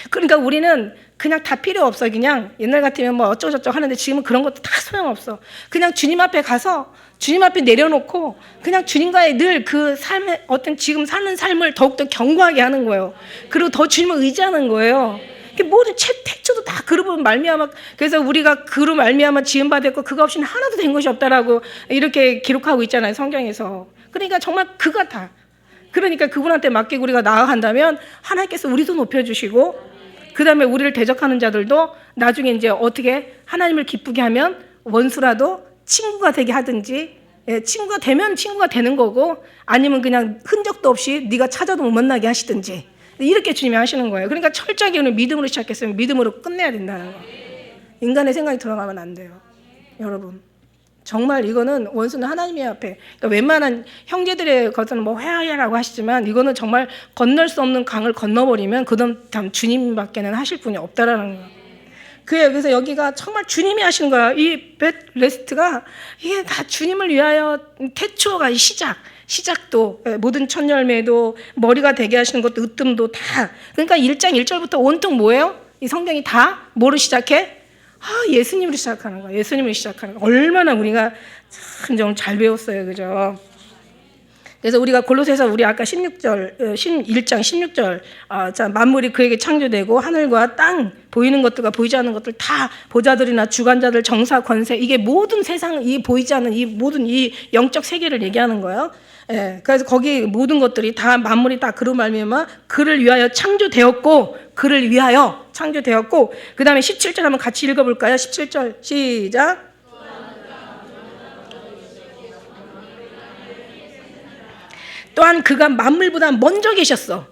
그러니까 우리는 그냥 다 필요 없어. 그냥 옛날 같으면 뭐 어쩌고저쩌고 하는데 지금은 그런 것도 다 소용없어. 그냥 주님 앞에 가서 주님 앞에 내려놓고 그냥 주님과의 늘 그 삶의 어떤 지금 사는 삶을 더욱더 견고하게 하는 거예요. 그리고 더 주님을 의지하는 거예요. 모든 태초도 다 그로 말미암아, 그래서 우리가 그로 말미암아 지음받았고 그거 없이는 하나도 된 것이 없다라고 이렇게 기록하고 있잖아요, 성경에서. 그러니까 정말 그가 다. 그러니까 그분한테 맡기고 우리가 나아간다면 하나님께서 우리도 높여주시고, 그 다음에 우리를 대적하는 자들도 나중에 이제 어떻게 하나님을 기쁘게 하면 원수라도 친구가 되게 하든지, 친구가 되면 친구가 되는 거고, 아니면 그냥 흔적도 없이 네가 찾아도 못 만나게 하시든지, 이렇게 주님이 하시는 거예요. 그러니까 철저하게 오늘 믿음으로 시작했으면 믿음으로 끝내야 된다는 거. 인간의 생각이 들어가면 안 돼요, 여러분. 정말 이거는 원수는 하나님의 앞에, 그러니까 웬만한 형제들의 것은 뭐 회하야라고 하시지만, 이거는 정말 건널 수 없는 강을 건너버리면 그 다음 주님밖에는 하실 분이 없다라는 거예요. 그래서 여기가 정말 주님이 하시는 거야. 이 벳레스트가 이게 다 주님을 위하여, 태초가 시작도 모든 첫 열매도 머리가 되게 하시는 것도 으뜸도 다. 그러니까 1장 1절부터 온통 뭐예요? 이 성경이 다 뭐로 시작해? 예수님으로 시작하는 거야. 예수님으로 시작하는 거야. 얼마나 우리가 참 잘 배웠어요, 그죠? 그래서 우리가 골로새서 우리 아까 1장 16절, 자, 만물이 그에게 창조되고 하늘과 땅 보이는 것들과 보이지 않는 것들 다, 보좌들이나 주관자들, 정사, 권세, 이게 모든 세상, 이 보이지 않는 이 모든 이 영적 세계를 얘기하는 거예요. 그래서 거기 모든 것들이 다 만물이 다 그로 말미암아 그를 위하여 창조되었고, 그를 위하여 창조되었고, 그 다음에 17절 한번 같이 읽어볼까요? 17절 시작. 또한 그가 만물보다 먼저 계셨어.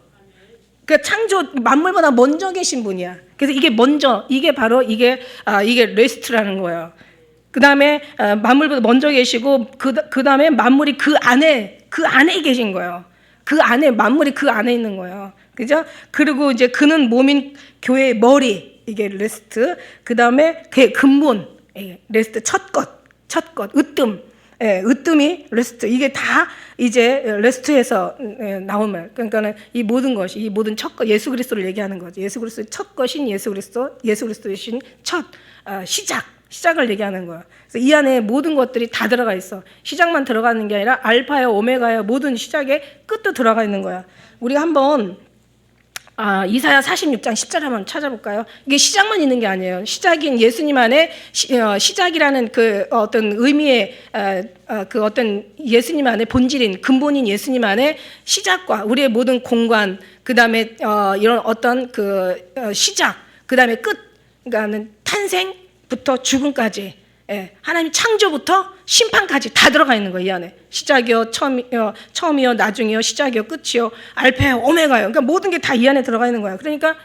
그 창조 만물보다 먼저 계신 분이야. 그래서 이게 먼저, 이게 바로 이게 레스트라는 거예요. 그 다음에 만물보다 먼저 계시고, 그 다음에 만물이 그 안에 계신 거예요. 그 안에, 만물이 그 안에 있는 거예요. 그죠? 그리고 이제 그는 몸인 교회의 머리, 이게 레스트. 그 다음에 그의 근본, 레스트, 첫 것, 으뜸. 으뜸이 레스트. 이게 다 이제 레스트에서 나온 말. 그러니까는 이 모든 것이, 이 모든 첫 것, 예수 그리스도를 얘기하는 거죠. 예수 그리스도의 첫 것인 예수 그리스도, 예수 그리스도의 첫 시작. 시작을 얘기하는 거야. 그래서 이 안에 모든 것들이 다 들어가 있어. 시작만 들어가는 게 아니라 알파요, 오메가요, 모든 시작의 끝도 들어가 있는 거야. 우리가 한번 이사야 46장 10절 한번 찾아볼까요? 이게 시작만 있는 게 아니에요. 시작인 예수님 안에 시작이라는 그 어떤 의미의 그 어떤 예수님 안에 본질인 근본인 예수님 안에 시작과 우리의 모든 공간, 그 다음에 이런 어떤 그 시작, 그 다음에 끝, 그러니까는 탄생부터 죽음까지, 하나님 창조부터 심판까지 다 들어가 있는 거예요. 이 안에 시작이요, 처음이요, 나중이요, 시작이요, 끝이요, 알파요, 오메가요. 그러니까 모든 게 다 이 안에 들어가 있는 거야. 그러니까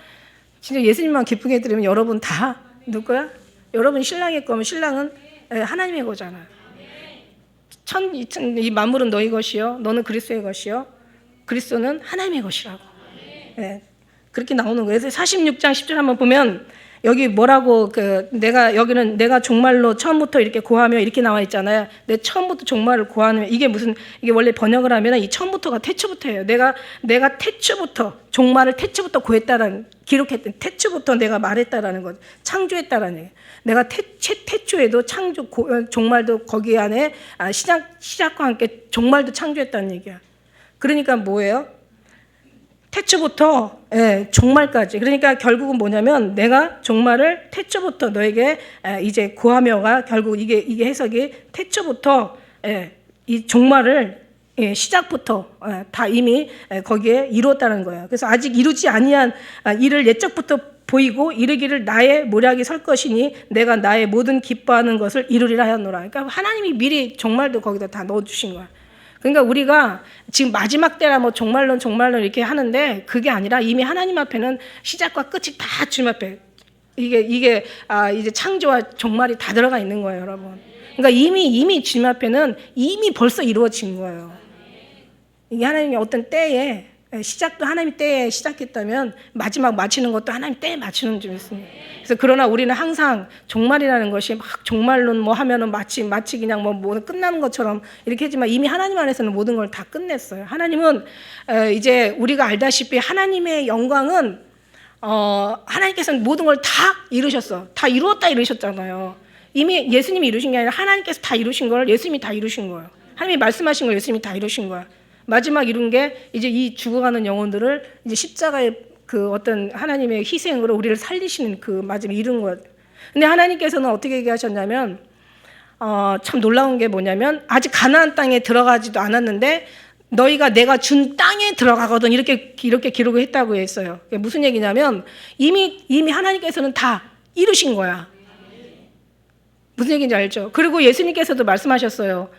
진짜 예수님만 기쁘게 해드리면 여러분 다 누구야? 여러분 신랑일 거면 신랑은 하나님의 거잖아요. 이 만물은 너희 것이요, 너는 그리스도의 것이요, 그리스도는 하나님의 것이라고. 그렇게 나오는 거예요. 그래서 46장 10절 한번 보면 여기 뭐라고 여기는 내가 종말로 처음부터 이렇게 고하며 이렇게 나와 있잖아요. 내 처음부터 종말을 고하며 이게 원래 번역을 하면 이 처음부터가 태초부터예요. 내가 태초부터 종말을 태초부터 고했다라는 기록했던 태초부터 내가 말했다라는 것, 창조했다라는 얘기예요. 내가 태초에도 종말도 거기 안에 시작과 함께 종말도 창조했다는 얘기야. 그러니까 뭐예요? 태초부터 종말까지. 그러니까 결국은 뭐냐면 내가 종말을 태초부터 너에게 이제 고하며가 결국 이게 해석이 태초부터 이 종말을 시작부터 다 이미 거기에 이루었다는 거예요. 그래서 아직 이루지 아니한 이를 옛적부터 보이고 이르기를 나의 모략이 설 것이니 내가 나의 모든 기뻐하는 것을 이루리라 하였노라. 그러니까 하나님이 미리 종말도 거기다 다 넣어주신 거야. 그러니까 우리가 지금 마지막 때라 뭐 종말론 이렇게 하는데 그게 아니라 이미 하나님 앞에는 시작과 끝이 다 주님 앞에 이게 이제 창조와 종말이 다 들어가 있는 거예요, 여러분. 그러니까 이미 주님 앞에는 이미 벌써 이루어진 거예요. 이게 하나님의 어떤 때에 시작도 하나님 때에 시작했다면 마지막 마치는 것도 하나님 때에 맞추는 좀 있습니다. 그래서 그러나 우리는 항상 종말이라는 것이 막 종말론 뭐 하면은 마치 그냥 뭐 끝나는 것처럼 이렇게 하지만 이미 하나님 안에서는 모든 걸 다 끝냈어요. 하나님은 이제 우리가 알다시피 하나님의 영광은 하나님께서는 모든 걸 다 이루셨어. 다 이루었다 이루셨잖아요. 이미 예수님이 이루신 게 아니라 하나님께서 다 이루신 걸 예수님이 다 이루신 거예요. 하나님이 말씀하신 걸 예수님이 다 이루신 거야. 마지막 이룬 게 이제 이 죽어가는 영혼들을 이제 십자가의 그 어떤 하나님의 희생으로 우리를 살리시는 그 마지막 이룬 것. 근데 하나님께서는 어떻게 얘기하셨냐면 참 놀라운 게 뭐냐면 아직 가나안 땅에 들어가지도 않았는데 너희가 내가 준 땅에 들어가거든 이렇게 기록을 했다고 했어요. 무슨 얘기냐면 이미 하나님께서는 다 이루신 거야. 무슨 얘기인지 알죠? 그리고 예수님께서도 말씀하셨어요.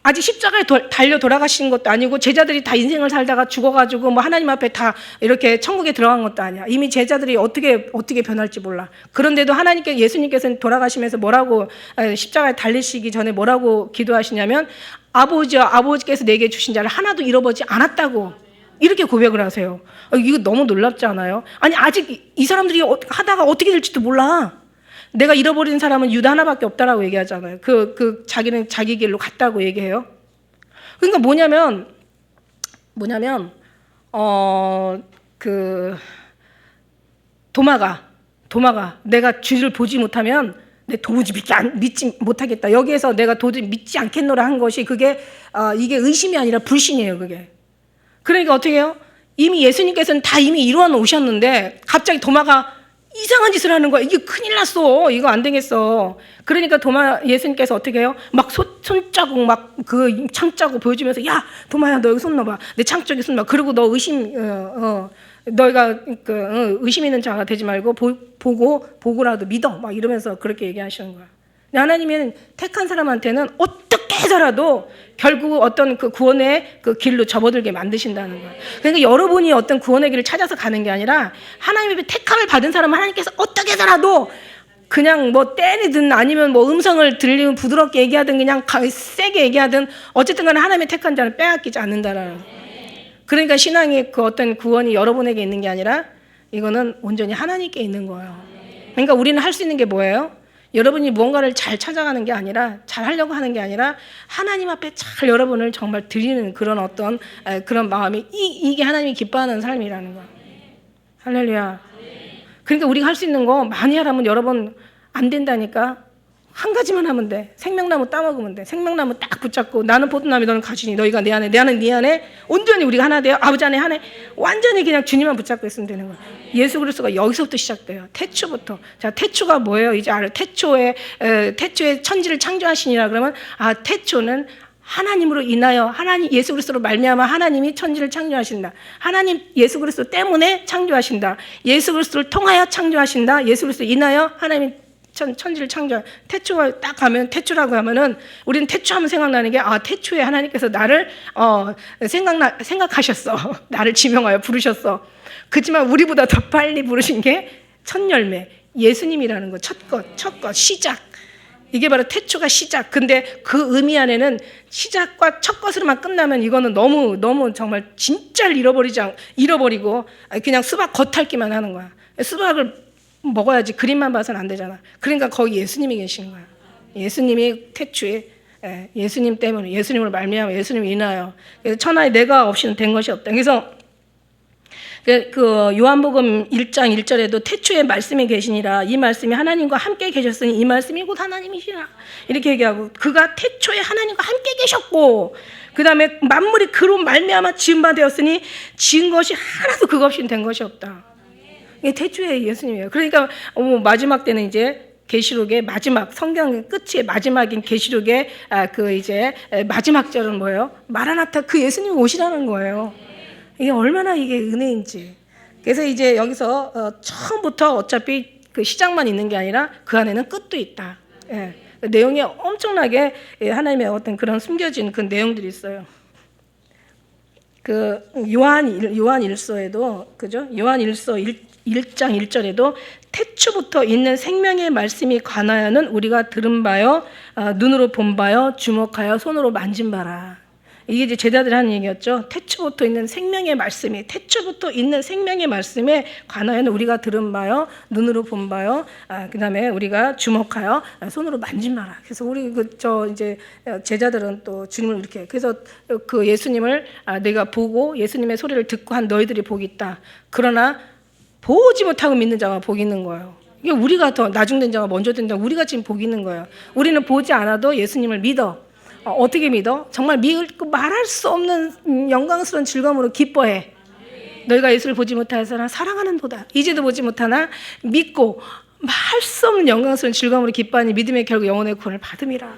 아직 십자가에 달려 돌아가신 것도 아니고 제자들이 다 인생을 살다가 죽어가지고 뭐 하나님 앞에 다 이렇게 천국에 들어간 것도 아니야. 이미 제자들이 어떻게 변할지 몰라. 그런데도 예수님께서는 돌아가시면서 뭐라고 십자가에 달리시기 전에 뭐라고 기도하시냐면 아버지께서 내게 주신 자를 하나도 잃어버리지 않았다고 이렇게 고백을 하세요. 이거 너무 놀랍지 않아요? 아니 아직 이 사람들이 하다가 어떻게 될지도 몰라. 내가 잃어버린 사람은 유다 하나밖에 없다라고 얘기하잖아요. 자기는 자기 길로 갔다고 얘기해요. 그러니까 뭐냐면, 도마가 내가 주를 보지 못하면 내 도무지 믿지 못하겠다. 여기에서 내가 도저히 믿지 않겠노라 한 것이 이게 의심이 아니라 불신이에요, 그게. 그러니까 어떻게 해요? 이미 예수님께서는 다 이미 이루어 놓으셨는데 갑자기 도마가 이상한 짓을 하는 거야. 이게 큰일 났어. 이거 안 되겠어. 그러니까 예수님께서 어떻게 해요? 막 손자국 막 그 창자국 보여주면서 야 도마야 너 여기 손 넣어봐. 내 창 쪽에 손 넣어. 그리고 너 너희가 의심 있는 자가 되지 말고 보고라도 믿어. 막 이러면서 그렇게 얘기하시는 거야. 하나님은 택한 사람한테는 어떻게 해서라도 결국 어떤 그 구원의 그 길로 접어들게 만드신다는 거예요. 그러니까 여러분이 어떤 구원의 길을 찾아서 가는 게 아니라 하나님의 택함을 받은 사람은 하나님께서 어떻게 해서라도 그냥 뭐 때리든 아니면 뭐 음성을 들리면 부드럽게 얘기하든 그냥 세게 얘기하든 어쨌든 간에 하나님의 택한 자는 빼앗기지 않는다라는 거예요. 그러니까 신앙의 그 어떤 구원이 여러분에게 있는 게 아니라 이거는 온전히 하나님께 있는 거예요. 그러니까 우리는 할 수 있는 게 뭐예요? 여러분이 무언가를 잘 찾아가는 게 아니라 잘 하려고 하는 게 아니라 하나님 앞에 잘 여러분을 정말 드리는 그런 어떤 그런 마음이 이게 하나님이 기뻐하는 삶이라는 거야. 할렐루야. 그러니까 우리가 할 수 있는 거 많이 하라면 여러분 안 된다니까. 한 가지만 하면 돼. 생명나무 따먹으면 돼. 생명나무 딱 붙잡고 나는 포도나무 너는 가지니 너희가 내 안에 나는 네 안에 온전히 우리가 하나 되어 아버지 안에 하나 완전히 그냥 주님만 붙잡고 있으면 되는 거야. 예수 그리스도가 여기서부터 시작돼요. 태초부터. 자, 태초가 뭐예요? 이제 알아요. 태초에 천지를 창조하시니라 그러면 태초는 하나님으로 인하여 하나님 예수 그리스도로 말미암아 하나님이 천지를 창조하신다. 하나님 예수 그리스도 때문에 창조하신다. 예수 그리스도를 통하여 창조하신다. 예수 그리스도 인하여 하나님이 천지를 창조. 태초가 딱 가면 태초라고 하면은 우리는 태초하면 생각나는 게 태초에 하나님께서 나를 생각하셨어. 나를 지명하여 부르셨어. 그렇지만 우리보다 더 빨리 부르신 게 첫 열매 예수님이라는 거. 첫 것 시작. 이게 바로 태초가 시작. 근데 그 의미 안에는 시작과 첫 것으로만 끝나면 이거는 너무 정말 진짜를 잃어버리고 그냥 수박 겉핥기만 하는 거야. 수박을 먹어야지 그림만 봐서는 안 되잖아. 그러니까 거기 예수님이 계시는 거야. 예수님이 태초에 예수님 때문에 예수님을 말미암아 예수님을 인하여 그래서 천하에 내가 없이는 된 것이 없다. 그래서 그 요한복음 1장 1절에도 태초에 말씀이 계시니라 이 말씀이 하나님과 함께 계셨으니 이 말씀이 곧 하나님이시라 이렇게 얘기하고 그가 태초에 하나님과 함께 계셨고 그 다음에 만물이 그로 말미암아 지은 바 되었으니 지은 것이 하나도 그것 없이는 된 것이 없다. 이게 태초에 예수님이에요. 그러니까 마지막 때는 이제 계시록의 마지막 성경 끝의 마지막인 계시록의 그 이제 마지막 절은 뭐예요? 마라나타 그 예수님이 오시라는 거예요. 이게 얼마나 이게 은혜인지. 그래서 이제 여기서 처음부터 어차피 그 시작만 있는 게 아니라 그 안에는 끝도 있다. 예. 내용이 엄청나게 하나님의 어떤 그런 숨겨진 그 내용들이 있어요. 그 요한일서에도 그죠? 요한일서 1장 1절에도 태초부터 있는 생명의 말씀이 관하여는 우리가 들은 바요 눈으로 본 바요 주목하여 손으로 만진 바라. 이게 이제 제자들이 하는 얘기였죠. 태초부터 있는 생명의 말씀이 태초부터 있는 생명의 말씀에 관하여는 우리가 들은 바요 눈으로 본 바요 그다음에 우리가 주목하여 손으로 만진 바라. 그래서 우리 이제 제자들은 또 주님을 이렇게 그래서 그 예수님을 내가 보고 예수님의 소리를 듣고 한 너희들이 복이 있다. 그러나 보지 못하고 믿는 자가 복이 있는 거예요. 이게 우리가 더 나중된 자가 먼저 된 자 우리가 지금 복이 있는 거예요. 우리는 보지 않아도 예수님을 믿어. 어떻게 믿어? 정말 말할 수 없는 영광스러운 즐거움으로 기뻐해. 너희가 예수를 보지 못하여서나 사랑하는 도다. 이제도 보지 못하나 믿고 할 수 없는 영광스러운 즐거움으로 기뻐하니 믿음의 결국 영혼의 구원을 받음이라.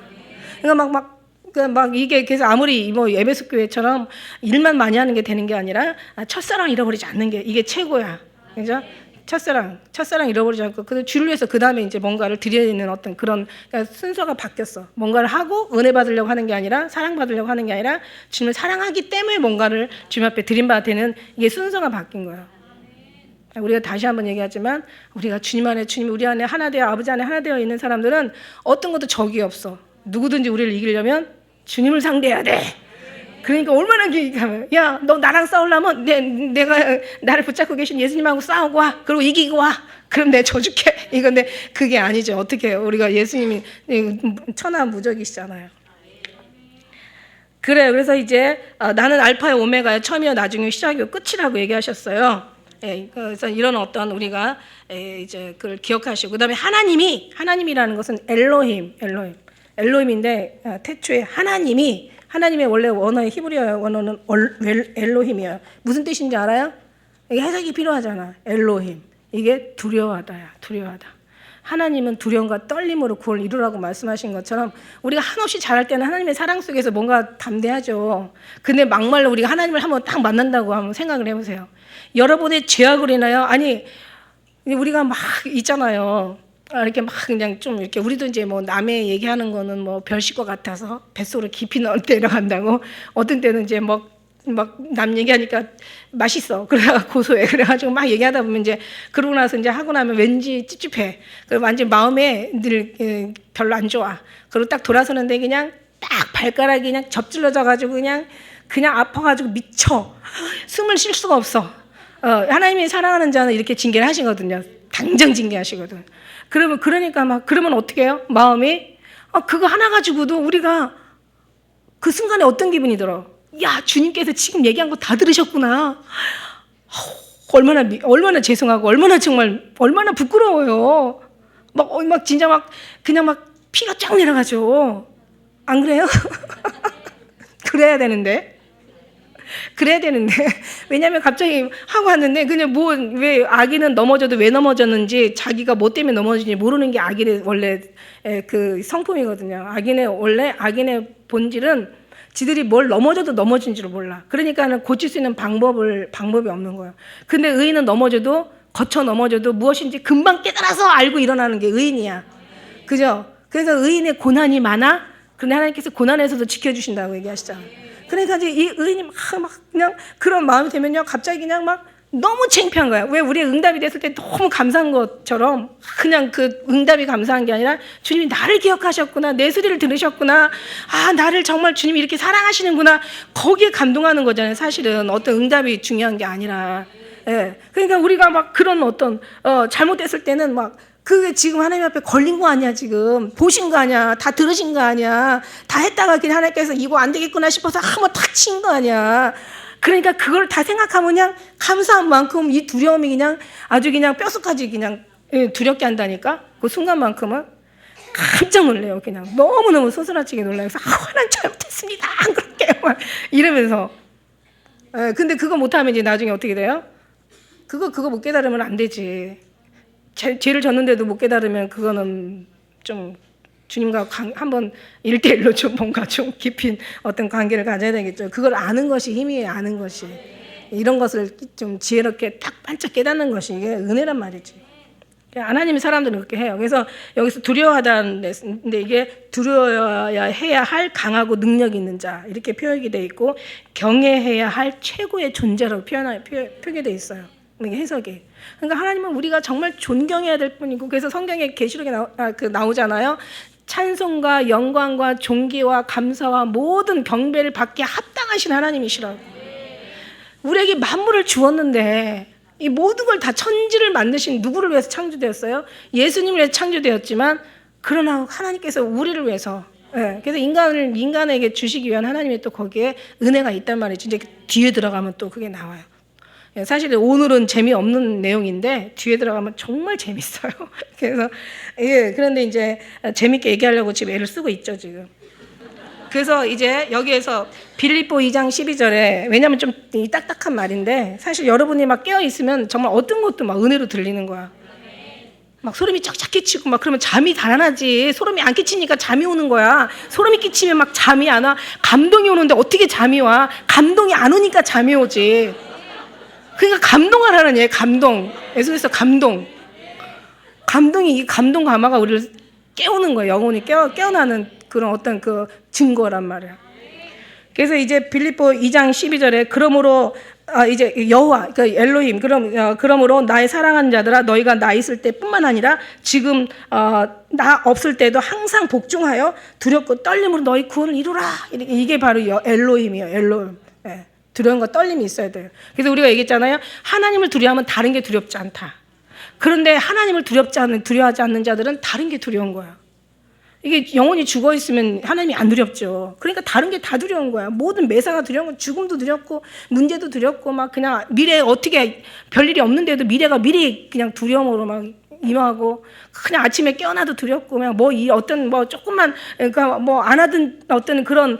그러니까 막 이게 그래서 아무리 뭐 에베소 교회처럼 일만 많이 하는 게 되는 게 아니라 첫사랑 잃어버리지 않는 게 이게 최고야. 그죠? 첫사랑 잃어버리지 않고 그 주를 위해서 그 다음에 이제 뭔가를 드리는 어떤 그런 그러니까 순서가 바뀌었어. 뭔가를 하고 은혜 받으려고 하는 게 아니라 사랑 받으려고 하는 게 아니라 주님을 사랑하기 때문에 뭔가를 주님 앞에 드림받아 되는 이게 순서가 바뀐 거예요. 우리가 다시 한번 얘기하지만 우리가 주님 안에 주님 우리 안에 하나 되어 아버지 안에 하나 되어 있는 사람들은 어떤 것도 적이 없어. 누구든지 우리를 이기려면 주님을 상대해야 돼. 그러니까 얼마나 야, 너 나랑 싸우려면 내가 나를 붙잡고 계신 예수님하고 싸우고 와. 그리고 이기고 와. 그럼 내가 져줄게. 이건데 그게 아니죠. 어떻게 해요? 우리가 예수님이 천하무적이시잖아요. 그래요. 그래서 이제 나는 알파요 오메가요 처음이요 나중이요 시작이요 끝이라고 얘기하셨어요. 예, 그래서 이런 어떤 우리가 이제 그걸 기억하시고 그다음에 하나님이라는 것은 엘로힘인데 태초에 하나님의 원래 원어의 히브리어 원어는 엘로힘이에요. 무슨 뜻인지 알아요? 이게 해석이 필요하잖아. 엘로힘. 이게 두려워하다야. 두려워하다. 하나님은 두려움과 떨림으로 구원을 이루라고 말씀하신 것처럼 우리가 한없이 잘할 때는 하나님의 사랑 속에서 뭔가 담대하죠. 근데 막말로 우리가 하나님을 한번 딱 만난다고 한번 생각을 해보세요. 여러분의 죄악으로 인하여 아니 우리가 막 있잖아요. 이렇게 막 그냥 좀 이렇게 우리도 이제 뭐 남의 얘기하는 거는 뭐 별식과 같아서 뱃속으로 깊이 내려간다고 어떤 때는 이제 막 남 얘기하니까 맛있어 그래 고소해 그래가지고 막 얘기하다 보면 이제 그러고 나서 이제 하고 나면 왠지 찝찝해 그리고 완전 마음에 늘 별로 안 좋아 그리고 딱 돌아서는데 그냥 딱 발가락이 그냥 접질러져가지고 그냥 아파가지고 미쳐 숨을 쉴 수가 없어. 하나님이 사랑하는 자는 이렇게 징계를 하시거든요. 당장 징계하시거든. 그러면 어떻게 해요? 마음이 그거 하나 가지고도 우리가 그 순간에 어떤 기분이 들어? 야 주님께서 지금 얘기한 거 다 들으셨구나. 얼마나 죄송하고 얼마나 부끄러워요. 막 진짜 막 그냥 막 피가 쫙 내려가죠. 안 그래요? 그래야 되는데. 왜냐면 갑자기 하고 왔는데 그냥 왜 아기는 넘어져도 왜 넘어졌는지 자기가 뭐 때문에 넘어지는지 모르는 게 아기의 원래 그 성품이거든요. 아기네 본질은 지들이 뭘 넘어져도 넘어진 줄 몰라. 그러니까는 고칠 수 있는 방법이 없는 거예요. 근데 의인은 거쳐 넘어져도 무엇인지 금방 깨달아서 알고 일어나는 게 의인이야. 그죠? 그래서 의인의 고난이 많아. 그런데 하나님께서 고난에서도 지켜주신다고 얘기하시잖아요. 그러니까 이제 이 의인이 막 그냥 그런 마음이 되면요, 갑자기 그냥 막 너무 창피한 거야. 왜 우리의 응답이 됐을 때 너무 감사한 것처럼 그냥 그 응답이 감사한 게 아니라 주님이 나를 기억하셨구나, 내 소리를 들으셨구나, 나를 정말 주님이 이렇게 사랑하시는구나, 거기에 감동하는 거잖아요. 사실은 어떤 응답이 중요한 게 아니라. 예. 그러니까 우리가 막 그런 어떤 잘못됐을 때는 막 그게 지금 하나님 앞에 걸린 거 아니야, 지금. 보신 거 아니야. 다 들으신 거 아니야. 다 했다가 그냥 하나님께서 이거 안 되겠구나 싶어서 한번 탁 친 거 아니야. 그러니까 그걸 다 생각하면 그냥 감사한 만큼 이 두려움이 그냥 아주 그냥 뼛속까지 그냥 두렵게 한다니까. 그 순간만큼은 깜짝 놀래요. 그냥 너무너무 소스라치게 놀라요. 그래서 하나님 잘못했습니다. 그렇게 막 이러면서. 근데 그거 못하면 이제 나중에 어떻게 돼요? 그거 못 깨달으면 안 되지. 죄를 졌는데도 못 깨달으면 그거는 좀 주님과 한번 1대1로 좀 뭔가 좀 깊은 어떤 관계를 가져야 되겠죠. 그걸 아는 것이 힘이에요. 아는 것이. 이런 것을 좀 지혜롭게 딱 반짝 깨닫는 것이 이게 은혜란 말이지. 하나님이 사람들은 그렇게 해요. 그래서 여기서 두려워하다는데 이게 두려워야 해야 할 강하고 능력 있는 자 이렇게 표현이 돼 있고 경외해야 할 최고의 존재라고 표기돼 있어요. 이게 해석이. 그러니까 하나님은 우리가 정말 존경해야 될 뿐이고, 그래서 성경에 계시록에 나오잖아요. 찬송과 영광과 존귀와 감사와 모든 경배를 받기에 합당하신 하나님이시라고. 우리에게 만물을 주었는데 이 모든 걸 다 천지를 만드신 누구를 위해서 창조되었어요? 예수님을 위해서 창조되었지만, 그러나 하나님께서 우리를 위해서, 그래서 인간에게 주시기 위한 하나님의 또 거기에 은혜가 있단 말이죠. 이제 뒤에 들어가면 또 그게 나와요. 사실 오늘은 재미없는 내용인데 뒤에 들어가면 정말 재밌어요. 그래서 그런데 이제 재밌게 얘기하려고 지금 애를 쓰고 있죠, 지금. 그래서 이제 여기에서 빌립보 2장 12절에, 왜냐하면 좀 딱딱한 말인데 사실 여러분이 막 깨어 있으면 정말 어떤 것도 막 은혜로 들리는 거야. 막 소름이 쫙쫙 끼치고 막 그러면 잠이 달아나지. 소름이 안 끼치니까 잠이 오는 거야. 소름이 끼치면 막 잠이 안 와. 감동이 오는데 어떻게 잠이 와? 감동이 안 오니까 잠이 오지. 그러니까 감동하라는 얘기예요. 감동. 예수님께서 감동이 이 감동 감화가 우리를 깨우는 거예요. 영혼이 깨어나는 그런 어떤 그 증거란 말이야. 그래서 이제 빌립보 2장 12절에 그러므로 이제 여호와, 그러니까 엘로힘, 그러므로 나의 사랑하는 자들아, 너희가 나 있을 때뿐만 아니라 지금 나 없을 때도 항상 복종하여 두렵고 떨림으로 너희 구원을 이루라. 이게 바로 엘로힘이에요. 엘로힘. 두려움과 떨림이 있어야 돼요. 그래서 우리가 얘기했잖아요. 하나님을 두려워하면 다른 게 두렵지 않다. 그런데 하나님을 두려워하지 않는 자들은 다른 게 두려운 거야. 이게 영혼이 죽어 있으면 하나님이 안 두렵죠. 그러니까 다른 게 다 두려운 거야. 모든 매사가 두려운 거, 죽음도 두렵고 문제도 두렵고 막 그냥 미래에 어떻게 별일이 없는데도 미래가 미리 그냥 두려움으로 막 임하고, 그냥 아침에 깨어나도 두렵고, 그냥 어떤 조금만, 그러니까 안 하던 어떤 그런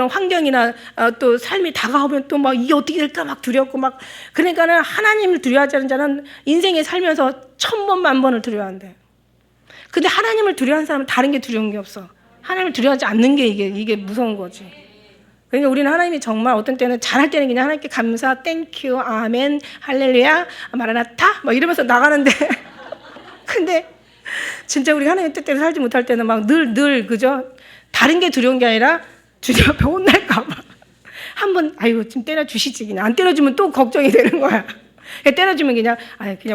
환경이나 또 삶이 다가오면 또 막 이게 어떻게 될까 막 두렵고 막. 그러니까는 하나님을 두려워하지 않는 자는 인생에 살면서 1000번 만번을 두려워한대. 근데 하나님을 두려워하는 사람은 다른 게 두려운 게 없어. 하나님을 두려워하지 않는 게 이게 무서운 거지. 그러니까 우리는 하나님이 정말 어떤 때는 잘할 때는 그냥 하나님께 감사, 땡큐, 아멘, 할렐루야, 마라나타 막 이러면서 나가는데 근데 진짜 우리 하나님 뜻대로 살지 못할 때는 막 늘 그죠? 다른 게 두려운 게 아니라 주님 앞에 혼날까 봐 한번 아이고 좀 때려주시지. 그냥 안 때려주면 또 걱정이 되는 거야. 때려주면 그냥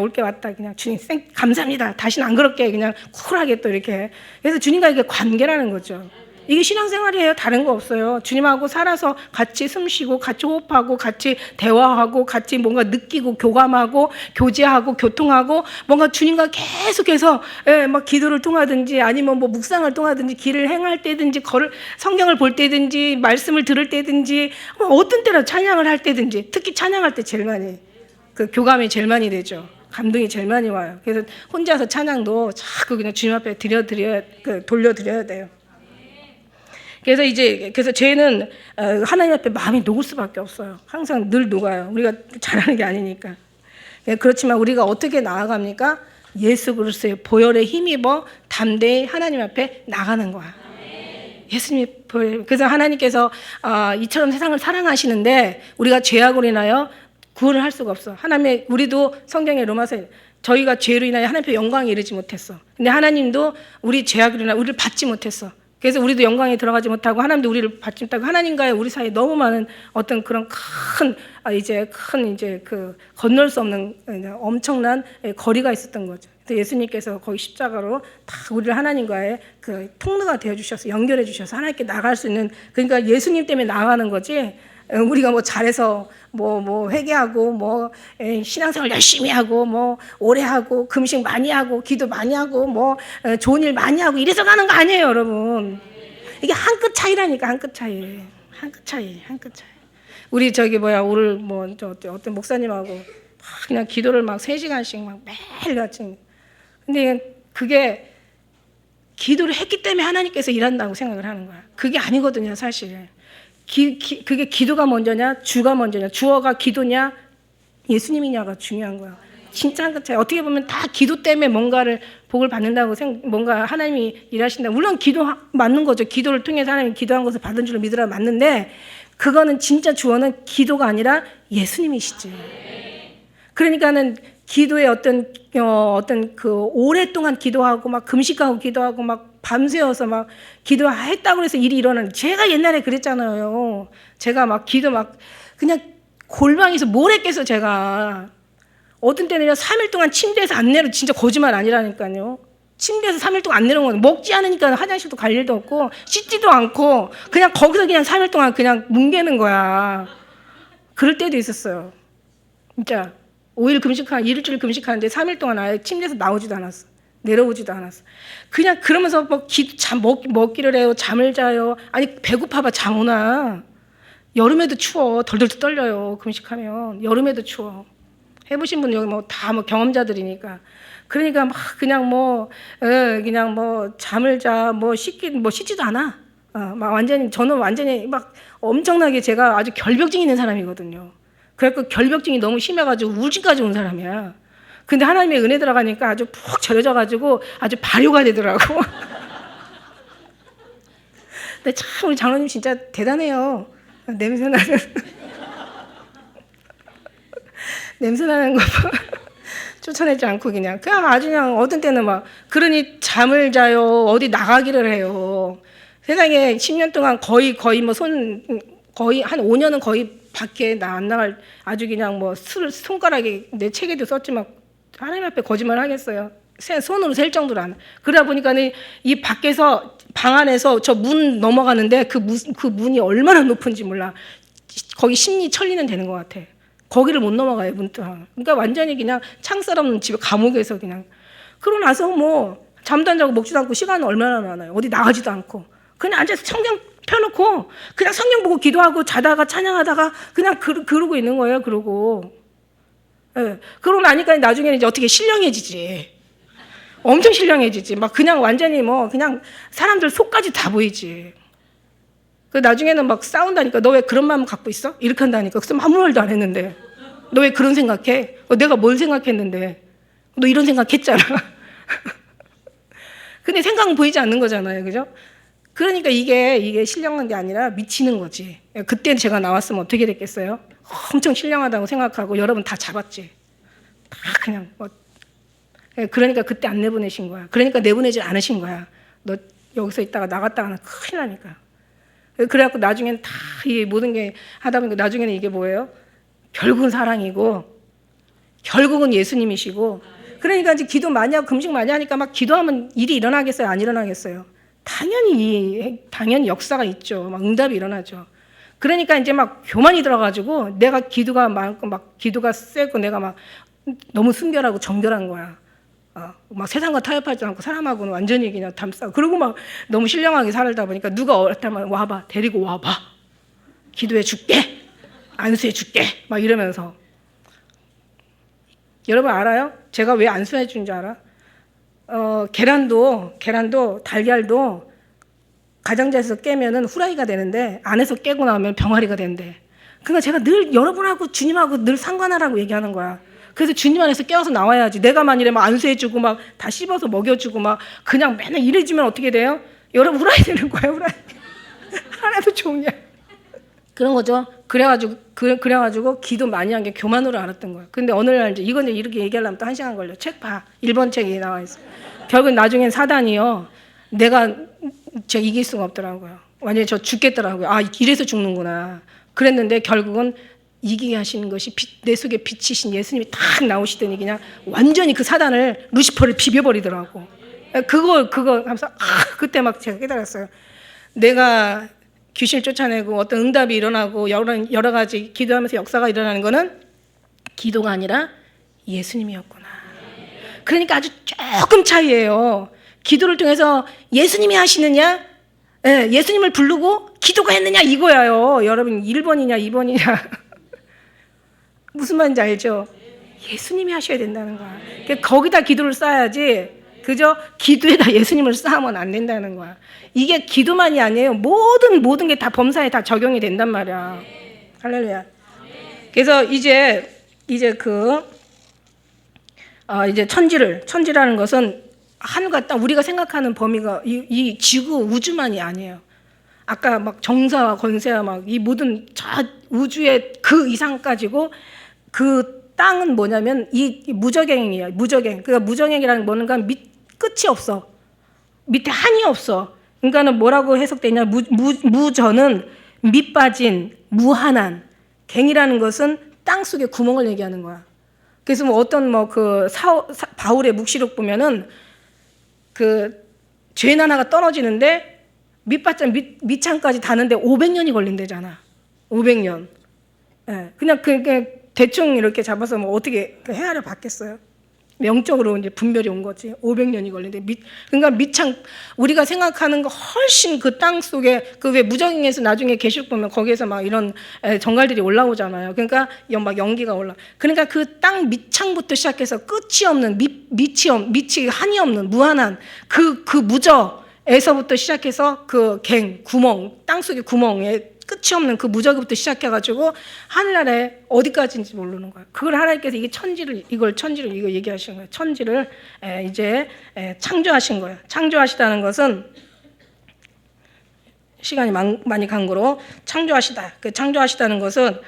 올게 왔다, 그냥 주님 감사합니다, 다시는 안 그럴게, 그냥 쿨하게 또 이렇게. 그래서 주님과 이게 관계라는 거죠. 이게 신앙생활이에요. 다른 거 없어요. 주님하고 살아서 같이 숨쉬고 같이 호흡하고 같이 대화하고 같이 뭔가 느끼고 교감하고 교제하고 교통하고 뭔가 주님과 계속해서 막 기도를 통하든지 아니면 묵상을 통하든지 길을 행할 때든지 성경을 볼 때든지 말씀을 들을 때든지 어떤 때라 찬양을 할 때든지, 특히 찬양할 때 제일 많이 그 교감이 제일 많이 되죠. 감동이 제일 많이 와요. 그래서 혼자서 찬양도 자꾸 그냥 주님 앞에 돌려드려야 돼요. 그래서 죄는 하나님 앞에 마음이 녹을 수밖에 없어요. 항상 늘 녹아요. 우리가 잘하는 게 아니니까. 그렇지만 우리가 어떻게 나아갑니까? 예수 그리스도의 보혈에 힘입어 담대히 하나님 앞에 나가는 거야. 예수님이 그래서 하나님께서 이처럼 세상을 사랑하시는데 우리가 죄악으로 인하여 구원을 할 수가 없어. 하나님의 우리도 성경의 로마서에 저희가 죄로 인하여 하나님 앞에 영광에 이르지 못했어. 근데 하나님도 우리 죄악으로 인하여 우리를 받지 못했어. 그래서 우리도 영광에 들어가지 못하고 하나님도 우리를 받지 못하고 하나님과의 우리 사이에 너무 많은 어떤 그런 큰 그 건널 수 없는 엄청난 거리가 있었던 거죠. 그래서 예수님께서 거기 십자가로 다 우리를 하나님과의 그 통로가 되어 주셔서 연결해 주셔서 하나님께 나갈 수 있는 그러니까 예수님 때문에 나가는 거지. 우리가 뭐 잘해서 뭐 회개하고 신앙생활 열심히 하고 오래 하고 금식 많이 하고 기도 많이 하고 좋은 일 많이 하고 이래서 가는 거 아니에요, 여러분. 이게 한 끗 차이라니까. 한 끗 차이. 우리 오늘 어떤 목사님하고 그냥 기도를 막 3시간씩 매일 같이. 근데 그게 기도를 했기 때문에 하나님께서 일한다고 생각을 하는 거야. 그게 아니거든요, 사실. 그게 기도가 먼저냐, 주가 먼저냐, 주어가 기도냐, 예수님이냐가 중요한 거야. 진짜 한 끗 차이. 어떻게 보면 다 기도 때문에 뭔가를 복을 받는다고 뭔가 하나님이 일하신다. 물론 기도 맞는 거죠. 기도를 통해서 하나님이 기도한 것을 받은 줄로 믿으라 맞는데 그거는 진짜 주어는 기도가 아니라 예수님이시지. 그러니까는 기도의 어떤 그 오랫동안 기도하고 막 금식하고 기도하고 막 밤새워서 막 기도했다고 해서 일이 일어나는. 제가 옛날에 그랬잖아요. 제가 막 기도 그냥 골방에서 모래 깨서 제가 어떤 때는 3일 동안 침대에서 안 내려. 진짜 거짓말 아니라니까요. 침대에서 3일 동안 안 내려온 거예요. 먹지 않으니까 화장실도 갈 일도 없고 씻지도 않고 그냥 거기서 그냥 3일 동안 그냥 뭉개는 거야. 그럴 때도 있었어요. 진짜 5일 일주일 금식하는데 3일 동안 아예 침대에서 나오지도 않았어. 내려오지도 않았어. 그냥 그러면서 먹기를 해요. 잠을 자요. 아니 배고파봐 잠 오나. 여름에도 추워. 덜덜 떨려요. 금식하면 여름에도 추워. 해보신 분 여기 다 경험자들이니까. 그러니까 막 그냥 잠을 자, 씻지도 않아. 저는 완전히 막 엄청나게 제가 아주 결벽증 있는 사람이거든요. 그래서 결벽증이 너무 심해가지고 우울증까지 온 사람이야. 근데 하나님의 은혜 들어가니까 아주 푹 절여져가지고 아주 발효가 되더라고. 근데 참 우리 장로님 진짜 대단해요. 냄새나는 거 쫓아내지 않고 그냥 아주 그냥 어떤 때는 그러니 잠을 자요. 어디 나가기를 해요. 세상에 10년 동안 거의 한 5년은 거의 밖에 안 나갈 아주 그냥 손가락에 내 책에도 썼지만 하나님 앞에 거짓말 하겠어요. 손으로 셀 정도로 안. 그러다 보니까는 이 밖에서 방 안에서 저 문 넘어가는데 그 문이 얼마나 높은지 몰라. 거기 심리 천리는 되는 것 같아. 거기를 못 넘어가요, 문득. 그러니까 완전히 그냥 창살 없는 집에 감옥에서 그냥. 그러고 나서 잠도 안 자고 먹지도 않고 시간은 얼마나 많아요. 어디 나가지도 않고. 그냥 앉아서 성경 펴놓고 그냥 성경 보고 기도하고 자다가 찬양하다가 그냥 그러고 있는 거예요. 그러고 나니까 나중에는 이제 어떻게 신령해지지. 엄청 신령해지지. 그냥 완전히 그냥 사람들 속까지 다 보이지. 나중에는 싸운다니까. 너 왜 그런 마음 갖고 있어? 이렇게 한다니까. 그래서 아무 말도 안 했는데. 너 왜 그런 생각해? 내가 뭘 생각했는데. 너 이런 생각했잖아. 근데 생각은 보이지 않는 거잖아요. 그죠? 그러니까 이게 신령한 게 아니라 미치는 거지. 그때 제가 나왔으면 어떻게 됐겠어요? 엄청 신령하다고 생각하고 여러분 다 잡았지. 다 그냥 그러니까 그때 안 내보내신 거야. 그러니까 내보내질 않으신 거야. 너 여기서 있다가 나갔다가는 큰일 나니까. 그래갖고 나중엔 다 이 모든 게 하다 보니까 나중에는 이게 뭐예요? 결국은 사랑이고 결국은 예수님이시고. 그러니까 이제 기도 많이 하고 금식 많이 하니까 기도하면 일이 일어나겠어요? 안 일어나겠어요? 당연히 역사가 있죠. 응답이 일어나죠. 그러니까 이제 교만이 들어가지고 내가 기도가 많고 기도가 세고 내가 너무 순결하고 정결한 거야. 세상과 타협하지 않고 사람하고는 완전히 그냥 담싸고. 그리고 너무 신령하게 살다 보니까 누가 어렵다면 와봐. 데리고 와봐. 기도해 줄게. 안수해 줄게. 이러면서. 여러분 알아요? 제가 왜 안 순해 주는 줄 알아? 계란도 달걀도 가장자리에서 깨면은 후라이가 되는데 안에서 깨고 나오면 병아리가 된대. 그러니까 제가 늘 여러분하고 주님하고 늘 상관하라고 얘기하는 거야. 그래서 주님 안에서 깨어서 나와야지. 내가 만일에 막 안수해주고 막 다 씹어서 먹여주고 막 그냥 맨날 이래주면 어떻게 돼요? 여러분 후라이 되는 거야, 후라이. 하나도 좋으냐. 그런 거죠. 그래가지고 기도 많이 한 게 교만으로 알았던 거야. 근데 어느 날 이제 이건 이렇게 얘기하려면 또 1시간 걸려. 책 봐. 1번 책이 나와 있어. 결국 나중엔 사단이요. 제가 이길 수가 없더라고요. 완전히 저 죽겠더라고요. 아, 이래서 죽는구나. 그랬는데 결국은 이기게 하시는 것이 내 속에 빛이신 예수님이 딱 나오시더니 그냥 완전히 그 사단을 루시퍼를 비벼버리더라고. 그거 하면서 그때 막 제가 깨달았어요. 내가 귀신을 쫓아내고 어떤 응답이 일어나고 여러 가지 기도하면서 역사가 일어나는 거는 기도가 아니라 예수님이었구나. 그러니까 아주 조금 차이예요. 기도를 통해서 예수님이 하시느냐, 예수님을 부르고 기도가 했느냐 이거야요. 여러분 1번이냐 2번이냐 무슨 말인지 알죠? 예수님이 하셔야 된다는 거야. 그러니까 거기다 기도를 쌓아야지 그저 기도에다 예수님을 쌓으면 안 된다는 거야. 이게 기도만이 아니에요. 모든 게 다 범사에 다 적용이 된단 말이야. 할렐루야. 그래서 이제 천지라는 것은 하늘과 땅 우리가 생각하는 범위가 이 지구 우주만이 아니에요. 아까 막 정사와 권세와 막 이 모든 우주의 그 이상까지고 그 땅은 뭐냐면 이 무저갱이에요. 무저갱. 그러니까 무저갱이라는 뭔가 끝이 없어. 밑에 한이 없어. 그러니까는 뭐라고 해석되냐? 무저는 밑빠진 무한한. 갱이라는 것은 땅 속에 구멍을 얘기하는 거야. 그래서 뭐 어떤 바울의 묵시록 보면은 그 죄인 하나가 떨어지는데 밑창까지 다는데 500년이 걸린대잖아. 500년. 예. 그냥 대충 이렇게 잡아서 뭐 어떻게 헤아려 봤겠어요? 영적으로 이제 분별이 온 거지. 500년이 걸린대. 그러니까 밑창 우리가 생각하는 거 훨씬 그 땅 속에 그 왜 무정에서 나중에 계시록 보면 거기에서 막 이런 정갈들이 올라오잖아요. 그러니까 막 연기가 올라. 그러니까 그 땅 밑창부터 시작해서 끝이 없는 밑이 한이 없는 무한한 그 무저에서부터 시작해서 그 구멍 땅 속의 구멍에 끝이 없는 그 무저기부터 시작해가지고 하늘나라에 어디까지인지 모르는 거예요. 그걸 하나님께서 이걸 천지를 이거 얘기하신 거예요. 천지를 이제 창조하신 거예요. 창조하시다는 것은 시간이 많이 간 거로 창조하시다. 그 창조하시다는 것은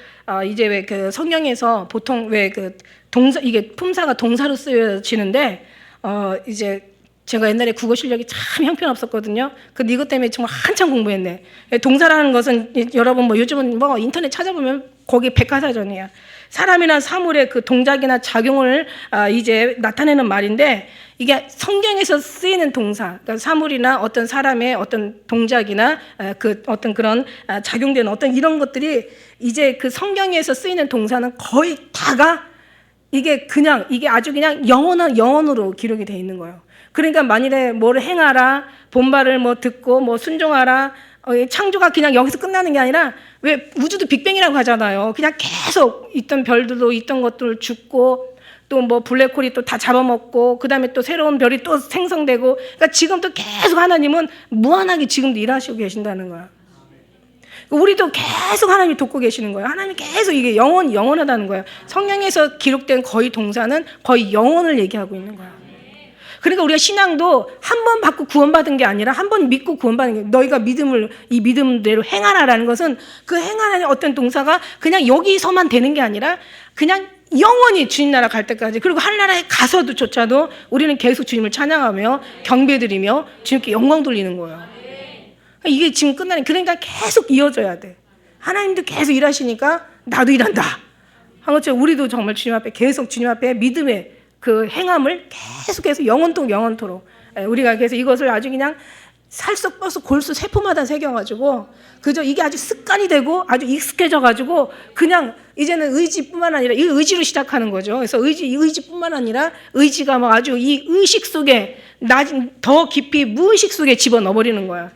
이제 왜 그 성경에서 보통 왜 그 동사 이게 품사가 동사로 쓰여지는데 이제 제가 옛날에 국어 실력이 참 형편없었거든요. 근데 이것 때문에 정말 한참 공부했네. 동사라는 것은 여러분 뭐 요즘은 뭐 인터넷 찾아보면 거기 백과사전이야. 사람이나 사물의 그 동작이나 작용을 이제 나타내는 말인데 이게 성경에서 쓰이는 동사, 그러니까 사물이나 어떤 사람의 어떤 동작이나 그 어떤 그런 작용되는 어떤 이런 것들이 이제 그 성경에서 쓰이는 동사는 거의 다가 이게 아주 그냥 영원으로 기록이 돼 있는 거예요. 그러니까 만일에 뭐를 행하라, 본말을 뭐 듣고 뭐 순종하라, 창조가 그냥 여기서 끝나는 게 아니라 왜 우주도 빅뱅이라고 하잖아요. 그냥 계속 있던 별들도 있던 것들 죽고 또 뭐 블랙홀이 또 다 잡아먹고 그다음에 또 새로운 별이 또 생성되고 그러니까 지금도 계속 하나님은 무한하게 지금도 일하시고 계신다는 거야. 우리도 계속 하나님이 돕고 계시는 거예요. 하나님이 계속 이게 영원하다는 거예요. 성경에서 기록된 거의 동사는 거의 영원을 얘기하고 있는 거야. 그러니까 우리가 신앙도 한 번 받고 구원받은 게 아니라 한 번 믿고 구원받은 게 너희가 이 믿음대로 행하라라는 것은 그 행하라는 어떤 동사가 그냥 여기서만 되는 게 아니라 그냥 영원히 주님 나라 갈 때까지 그리고 하늘나라에 가서조차도 우리는 계속 주님을 찬양하며 경배드리며 주님께 영광 돌리는 거예요. 이게 지금 끝나는 그러니까 계속 이어져야 돼. 하나님도 계속 일하시니까 나도 일한다. 한 것처럼 우리도 정말 주님 앞에 계속 주님 앞에 믿음의 그 행함을 계속해서 영원토록 우리가 그래서 이것을 아주 그냥 살쏙 뻗어 골수 세포마다 새겨가지고 그저 이게 아주 습관이 되고 아주 익숙해져가지고 그냥 이제는 의지뿐만 아니라 이 의지로 시작하는 거죠. 그래서 의지뿐만 아니라 의지가 막 아주 이 의식 속에 더 깊이 무의식 속에 집어넣어버리는 거야.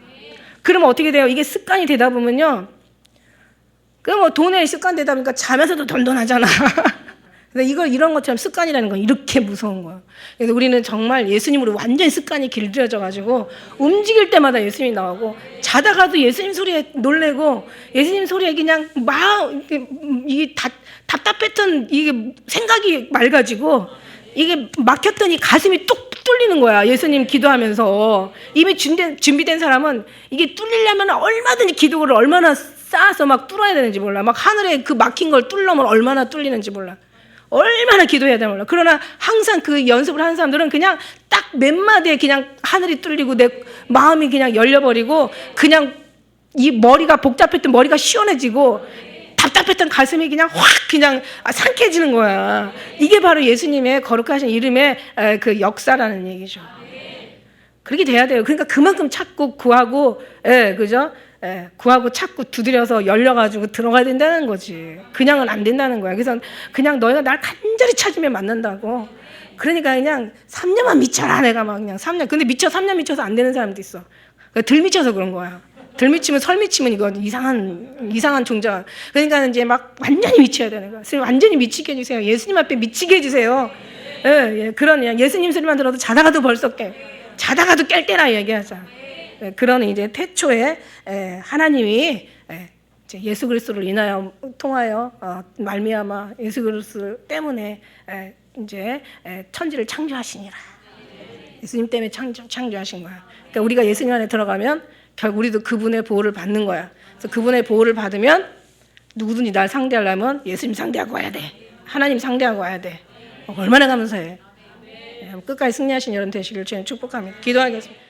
그러면 어떻게 돼요? 이게 습관이 되다 보면요. 그럼 뭐 돈에 습관 되다 보니까 자면서도 던던하잖아. 그래서 이런 것처럼 습관이라는 건 이렇게 무서운 거야. 그래서 우리는 정말 예수님으로 완전히 습관이 길들여져가지고 움직일 때마다 예수님이 나오고 자다가도 예수님 소리에 놀래고 예수님 소리에 그냥 막 이게 답답했던 이게 생각이 맑아지고 이게 막혔더니 가슴이 뚝 뚫리는 거야. 예수님 기도하면서 이미 준비된 사람은 이게 뚫리려면 얼마든지 기도를 얼마나 쌓아서 막 뚫어야 되는지 몰라. 막 하늘에 그 막힌 걸 뚫려면 얼마나 뚫리는지 몰라. 얼마나 기도해야 되나 몰라. 그러나 항상 그 연습을 하는 사람들은 그냥 딱 몇 마디에 그냥 하늘이 뚫리고 내 마음이 그냥 열려버리고 그냥 이 머리가 복잡했던 머리가 시원해지고 답답했던 가슴이 그냥 확 그냥 상쾌해지는 거야. 이게 바로 예수님의 거룩하신 이름의 그 역사라는 얘기죠. 그렇게 돼야 돼요. 그러니까 그만큼 찾고 구하고, 그죠? 구하고 찾고 두드려서 열려가지고 들어가야 된다는 거지. 그냥은 안 된다는 거야. 그래서 그냥 너희가 날 간절히 찾으면 만난다고. 그러니까 그냥 3년만 미쳐라 내가 막 그냥 3년. 근데 3년 미쳐서 안 되는 사람도 있어. 그러니까 덜 미쳐서 그런 거야. 덜 미치면 설 미치면 이거 이상한 종자. 그러니까 이제 막 완전히 미쳐야 되는 거야. 선생님 완전히 미치게 해주세요. 예수님 앞에 미치게 해주세요. 그런 예수님 소리만 들어도 자다가도 벌써 깨. 자다가도 깰 때라 얘기하자. 그런 이제 태초에 하나님이 이제 예수 그리스도를 인하여 통하여 말미암아 예수 그리스도 때문에 이제 천지를 창조하시니라. 예수님 때문에 창조하신 거야. 그러니까 우리가 예수님 안에 들어가면 결국 우리도 그분의 보호를 받는 거야. 그래서 그분의 보호를 받으면 누구든지 날 상대하려면 예수님 상대하고 와야 돼. 하나님 상대하고 와야 돼. 얼마나 감사해. 끝까지 승리하신 여러분 되시길 주님 축복합니다. 기도하겠습니다.